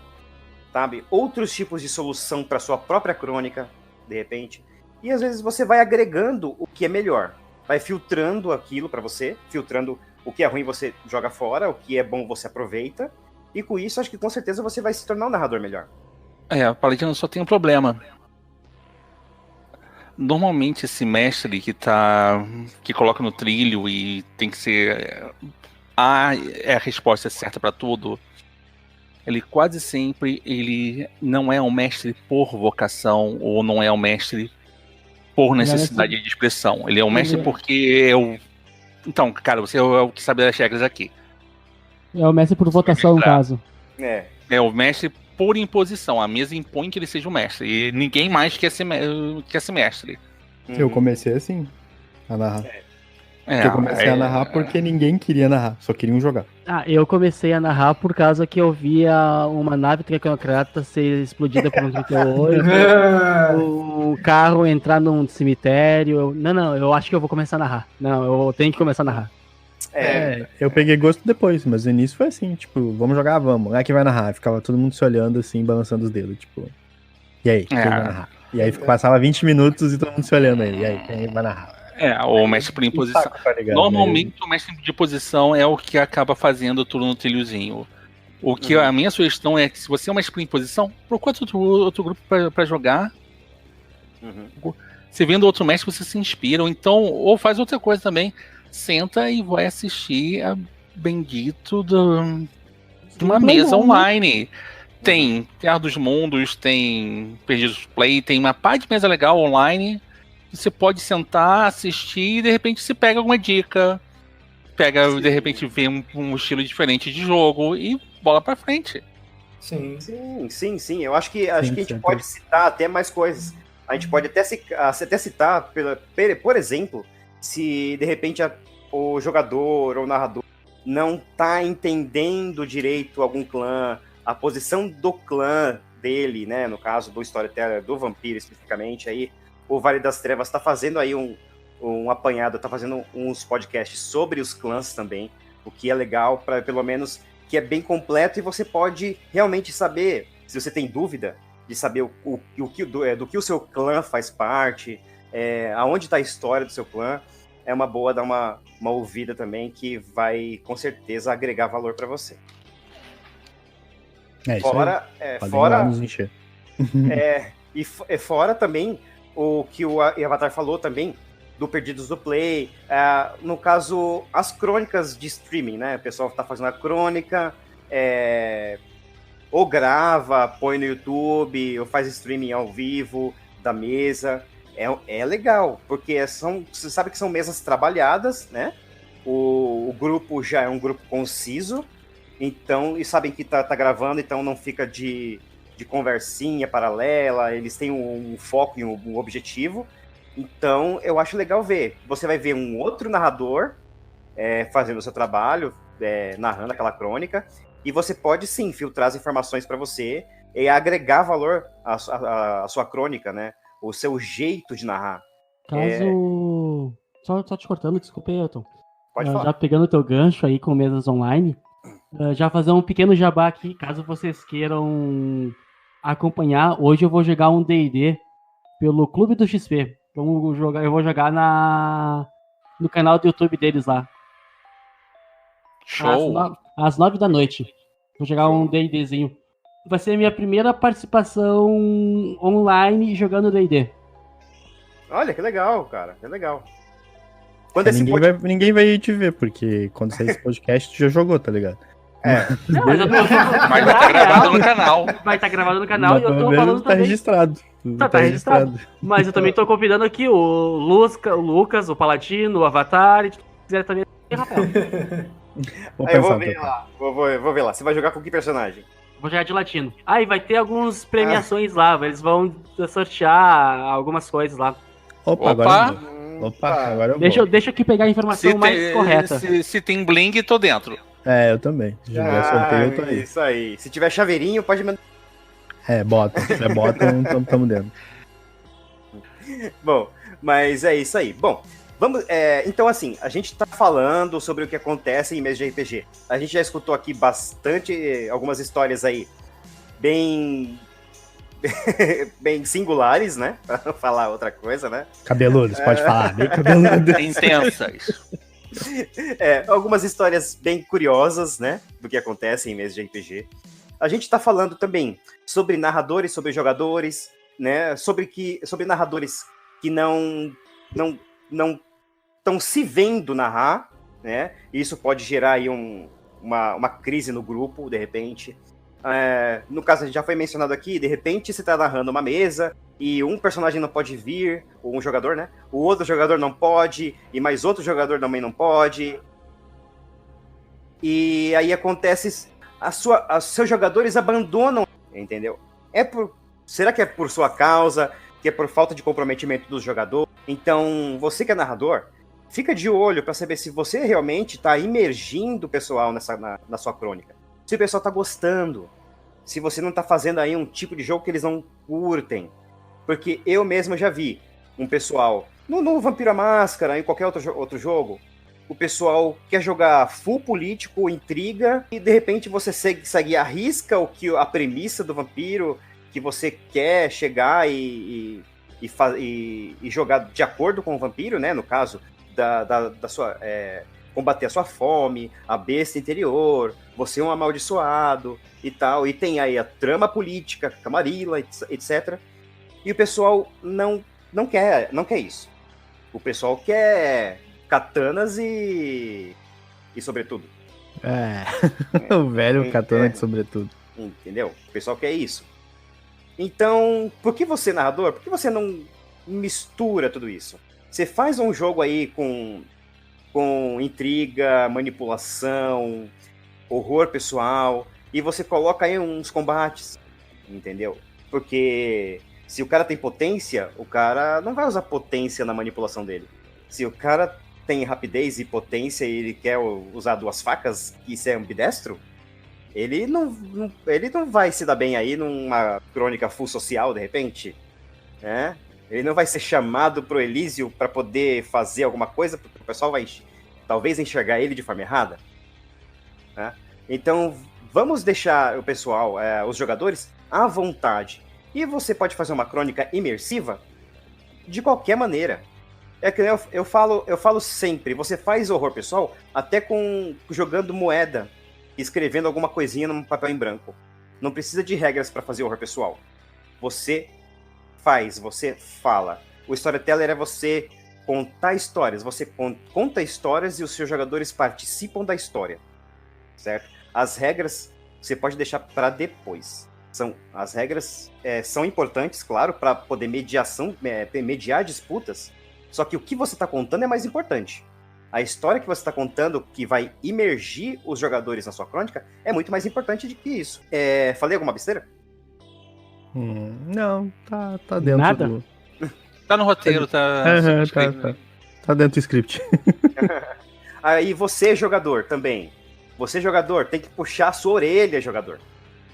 sabe? Outros tipos de solução para sua própria crônica, de repente. E às vezes você vai agregando o que é melhor. Vai filtrando aquilo para você, filtrando o que é ruim você joga fora, o que é bom você aproveita. E com isso, acho que com certeza você vai se tornar um narrador melhor. Paladino só tem um problema. Normalmente esse mestre que coloca no trilho e tem que ser a resposta certa para tudo, ele quase sempre não é um mestre por vocação ou não é um mestre por necessidade de expressão. Ele é um mestre porque Então, cara, você é o que sabe das regras aqui. É o mestre por votação, no caso. É o mestre por imposição. A mesa impõe que ele seja o mestre. E ninguém mais quer ser mestre. Eu comecei assim, a narrar. Eu comecei a narrar porque ninguém queria narrar, só queriam jogar. Eu comecei a narrar por causa que eu via uma nave tecnocrata ser explodida por um 38, o carro entrar num cemitério. Não, eu acho que eu vou começar a narrar. Não, eu tenho que começar a narrar. Eu peguei gosto depois, mas no início foi assim, tipo, vamos jogar, vamos. Quem vai narrar? Ficava todo mundo se olhando assim, balançando os dedos, tipo. E aí, quem vai narrar? E aí passava 20 minutos e todo mundo se olhando aí. E aí, quem vai narrar? O mestre por imposição. Normalmente o mestre de posição é o que acaba fazendo tudo no trilhozinho. O que a minha sugestão é que se você é um mestre por imposição, procura outro grupo pra jogar. Você vendo outro mestre, você se inspira. Ou faz outra coisa também. Senta e vai assistir a bendito de uma mesa online. Tem Terra dos Mundos, tem Perdidos Play, tem uma par de mesa legal online. Você pode sentar, assistir e de repente você pega alguma dica. De repente vê um estilo diferente de jogo e bola pra frente. Sim. Eu acho que a gente pode citar até mais coisas. A gente pode até citar, por exemplo, se de repente o jogador ou o narrador não tá entendendo direito algum clã, a posição do clã dele, né? No caso do Storyteller, do Vampiro especificamente, aí o Vale das Trevas está fazendo aí um apanhado, está fazendo uns podcasts sobre os clãs também, o que é legal, para pelo menos que é bem completo e você pode realmente saber, se você tem dúvida, de saber do que o seu clã faz parte, aonde está a história do seu clã. é uma boa dar uma ouvida também, que vai com certeza agregar valor para você. É isso Fora, aí. Podem ir lá nos encher. Fora também o que o Avatar falou também, do Perdidos do Play, no caso, as crônicas de streaming, né? O pessoal tá fazendo a crônica, ou grava, põe no YouTube, ou faz streaming ao vivo da mesa. É legal, porque você sabe que são mesas trabalhadas, né? O grupo já é um grupo conciso, então, e sabem que tá gravando, então não fica de conversinha paralela, eles têm um foco e um objetivo. Então, eu acho legal ver. Você vai ver um outro narrador fazendo o seu trabalho, narrando aquela crônica, e você pode, sim, filtrar as informações para você e agregar valor à sua crônica, né? O seu jeito de narrar. Caso... Só te cortando, desculpa aí, Elton. Pode falar. Já pegando o teu gancho aí com mesas online, já fazer um pequeno jabá aqui, caso vocês queiram acompanhar. Hoje eu vou jogar um D&D pelo Clube do XP. Eu vou jogar no canal do YouTube deles lá. Show! Às 9 da noite. Vou jogar um D&Dzinho. Vai ser a minha primeira participação online jogando D&D. Olha, que legal, cara. Que legal. Ninguém vai te ver, porque quando sair esse podcast, tu já jogou, tá ligado? Não, mas eu tô... Mas vai estar gravado no canal. Vai estar gravado no canal Mas e eu tô pelo falando tá também. registrado. Tá registrado. Mas eu também tô convidando aqui o Lucas, o Palatino, o Avatar, e se quiser também, Rafael. Eu vou ver lá. Vou ver lá. Você vai jogar com que personagem? Vou jogar de latino. E vai ter algumas premiações lá. Eles vão sortear algumas coisas lá. Agora eu vou. Deixa eu aqui pegar a informação mais correta. Se tem bling, tô dentro. Eu também. Se tiver sorteio, eu tô aí. Isso aí. Se tiver chaveirinho, pode mandar. Bota. Se tiver bota, então tamo dentro. Bom, mas é isso aí. Bom, vamos. Então, assim, a gente tá falando sobre o que acontece em mesa de RPG. A gente já escutou aqui bastante, algumas histórias aí bem singulares, né? Pra não falar outra coisa, né? Cabeludos, pode falar. Bem cabeludos. Intensas. Algumas histórias bem curiosas, né? Do que acontece em mesa de RPG. A gente tá falando também sobre narradores, sobre jogadores, né? Sobre narradores que não estão se vendo narrar, né? Isso pode gerar aí uma crise no grupo, de repente. No caso, a gente já foi mencionado aqui, de repente você tá narrando uma mesa e um personagem não pode vir, ou um jogador, né? O outro jogador não pode, e mais outro jogador também não pode. E aí acontece, os seus jogadores abandonam, entendeu? Será que é por sua causa, que é por falta de comprometimento do jogador? Então, você que é narrador, fica de olho para saber se você realmente está imergindo o pessoal na sua crônica. Se o pessoal está gostando, se você não está fazendo aí um tipo de jogo que eles não curtem. Porque eu mesmo já vi um pessoal, no Vampiro à Máscara, em qualquer outro jogo, o pessoal quer jogar full político, intriga, e de repente você segue arrisca a premissa do vampiro, que você quer chegar e jogar de acordo com o vampiro, né? No caso, da sua... combater a sua fome, a besta interior, você é um amaldiçoado e tal, e tem aí a trama política, Camarilla, etc. E o pessoal não quer isso. O pessoal quer katanas e sobretudo. O velho katana de sobretudo. Entendeu? O pessoal quer isso. Então, por que você, narrador, por que você não mistura tudo isso? Você faz um jogo aí com intriga, manipulação, horror pessoal, e você coloca aí uns combates, entendeu? Porque se o cara tem potência, o cara não vai usar potência na manipulação dele. Se o cara tem rapidez e potência e ele quer usar 2 facas, e isso é ambidestro, ele não vai se dar bem aí numa crônica full social, de repente, né? Ele não vai ser chamado pro Elísio para poder fazer alguma coisa, porque o pessoal vai talvez enxergar ele de forma errada, né? Então, vamos deixar o pessoal, os jogadores, à vontade. E você pode fazer uma crônica imersiva de qualquer maneira. É que eu falo sempre, você faz horror pessoal até jogando moeda, escrevendo alguma coisinha num papel em branco. Não precisa de regras para fazer horror pessoal. Você faz, você fala. O storyteller é você contar histórias. Você conta histórias e os seus jogadores participam da história, certo? As regras você pode deixar para depois. As regras são importantes, claro, para poder mediar disputas. Só que o que você está contando é mais importante. A história que você está contando, que vai imergir os jogadores na sua crônica, é muito mais importante do que isso. Falei alguma besteira? Não, tá dentro Nada? do... Tá no roteiro, tá... Tá dentro do script. Aí você, jogador, também. Você, jogador, tem que puxar a sua orelha, jogador.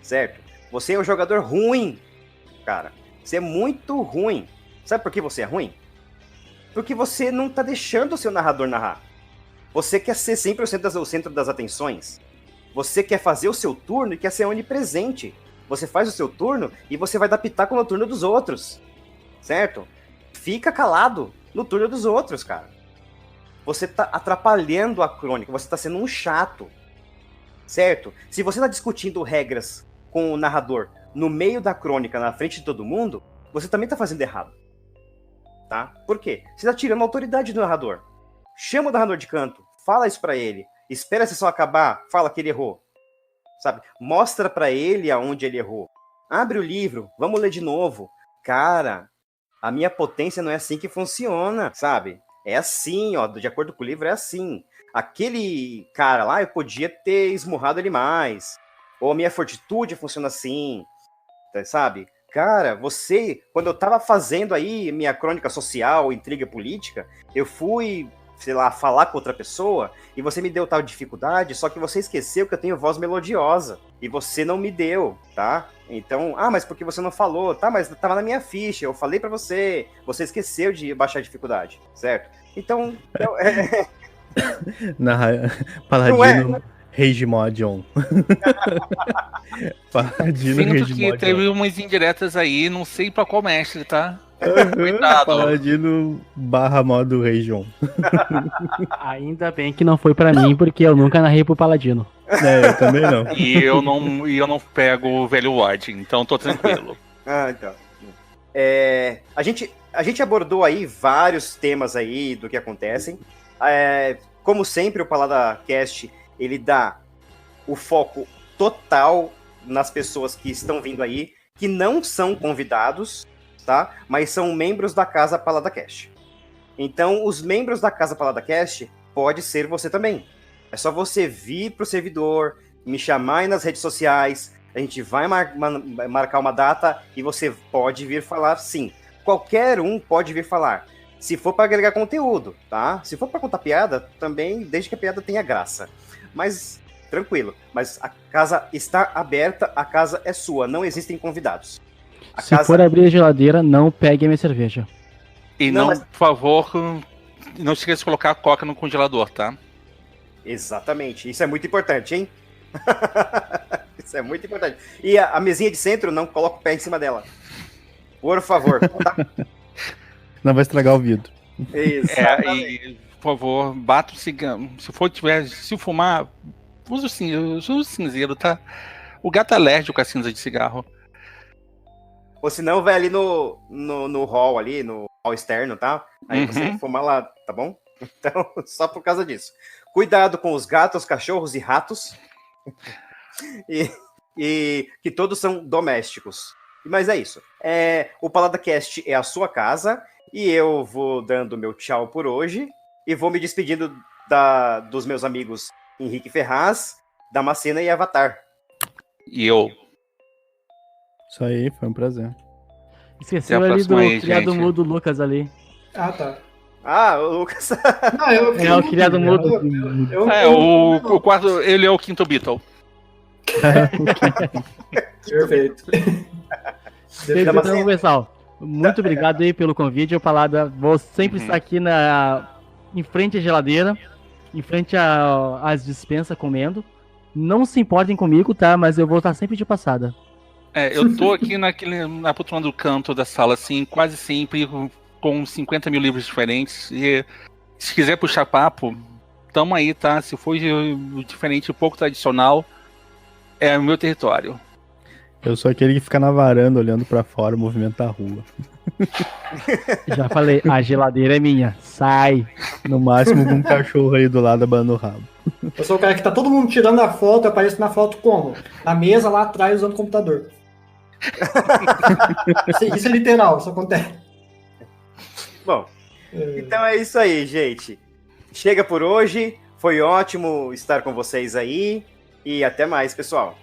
Certo? Você é um jogador ruim, cara. Você é muito ruim. Sabe por que você é ruim? Porque você não tá deixando o seu narrador narrar. Você quer ser sempre o centro das atenções. Você quer fazer o seu turno e quer ser onipresente. Você faz o seu turno e você vai dar pitaco no turno dos outros. Certo? Fica calado no turno dos outros, cara. Você tá atrapalhando a crônica. Você tá sendo um chato. Certo? Se você tá discutindo regras com o narrador no meio da crônica, na frente de todo mundo, você também tá fazendo errado. Tá? Por quê? Você tá tirando a autoridade do narrador. Chama o narrador de canto, fala isso pra ele, espera a sessão acabar, fala que ele errou. Sabe? Mostra pra ele aonde ele errou. Abre o livro, vamos ler de novo. Cara, a minha potência não é assim que funciona, sabe? É assim, ó, de acordo com o livro é assim. Aquele cara lá, eu podia ter esmurrado ele mais. Ou a minha fortitude funciona assim, sabe? Cara, quando eu tava fazendo aí minha crônica social, intriga política, eu fui, sei lá, falar com outra pessoa e você me deu tal dificuldade, só que você esqueceu que eu tenho voz melodiosa e você não me deu, tá? Então, mas por que você não falou? Tá, mas tava na minha ficha, eu falei pra você, você esqueceu de baixar a dificuldade, certo? Então, Paladino Rage Mod on. Paladino Sinto Rage que Mod teve on. umas indiretas aí, não sei pra qual mestre, tá? Cuidado. Paladino / modo Rage on. Ainda bem que não foi pra mim, porque eu nunca narrei pro Paladino. Eu também não. E eu não pego o velho Ward, então tô tranquilo. Então. A gente abordou aí vários temas aí do que acontecem. Como sempre, o PaladaCast, ele dá o foco total nas pessoas que estão vindo aí, que não são convidados, tá? Mas são membros da Casa PaladaCast. Então, os membros da Casa PaladaCast pode ser você também. É só você vir pro servidor, me chamar aí nas redes sociais, a gente vai marcar uma data e você pode vir falar sim. Qualquer um pode vir falar. Se for para agregar conteúdo, tá? Se for para contar piada, também, desde que a piada tenha graça. Mas, tranquilo. Mas a casa está aberta, a casa é sua, não existem convidados. Se for abrir a geladeira, não pegue a minha cerveja. E por favor, não esqueça de colocar a coca no congelador, tá? Exatamente. Isso é muito importante, hein? Isso é muito importante. E a mesinha de centro, não coloca o pé em cima dela. Por favor. Tá? Não vai estragar o vidro. Exatamente. E, por favor, bata o cigarro. Se fumar, usa o cinzeiro, tá? O gato é alérgico a cinza de cigarro. Ou senão vai ali no hall ali, no hall externo, tá? Aí você fuma lá, tá bom? Então, só por causa disso. Cuidado com os gatos, cachorros e ratos. E que todos são domésticos. Mas é isso. O PaladaCast é a sua casa. E eu vou dando meu tchau por hoje. E vou me despedindo dos meus amigos Henrique Ferraz, Damascena e Avatar. E eu. Isso aí, foi um prazer. Esqueceu ali do criado mudo Lucas ali. Ah, tá. O Lucas. Não, o criado mudo. O quarto, ele é o quinto Beatle. Perfeito. Então, pessoal, muito obrigado aí pelo convite. Eu Palada, vou sempre estar aqui em frente à geladeira, em frente às dispensas comendo. Não se importem comigo, tá? Mas eu vou estar sempre de passada. Eu tô aqui na poltrona do canto da sala, assim, quase sempre com 50 mil livros diferentes. E se quiser puxar papo, tamo aí, tá? Se for diferente, pouco tradicional, é o meu território. Eu sou aquele que fica na varanda olhando pra fora o movimento da rua. Já falei, a geladeira é minha. Sai. No máximo com um cachorro aí do lado abanando o rabo. Eu sou o cara que tá todo mundo tirando a foto, eu apareço na foto como? Na mesa lá atrás usando o computador. Isso é literal, isso acontece. Bom, então é isso aí, gente. Chega por hoje. Foi ótimo estar com vocês aí. E até mais, pessoal.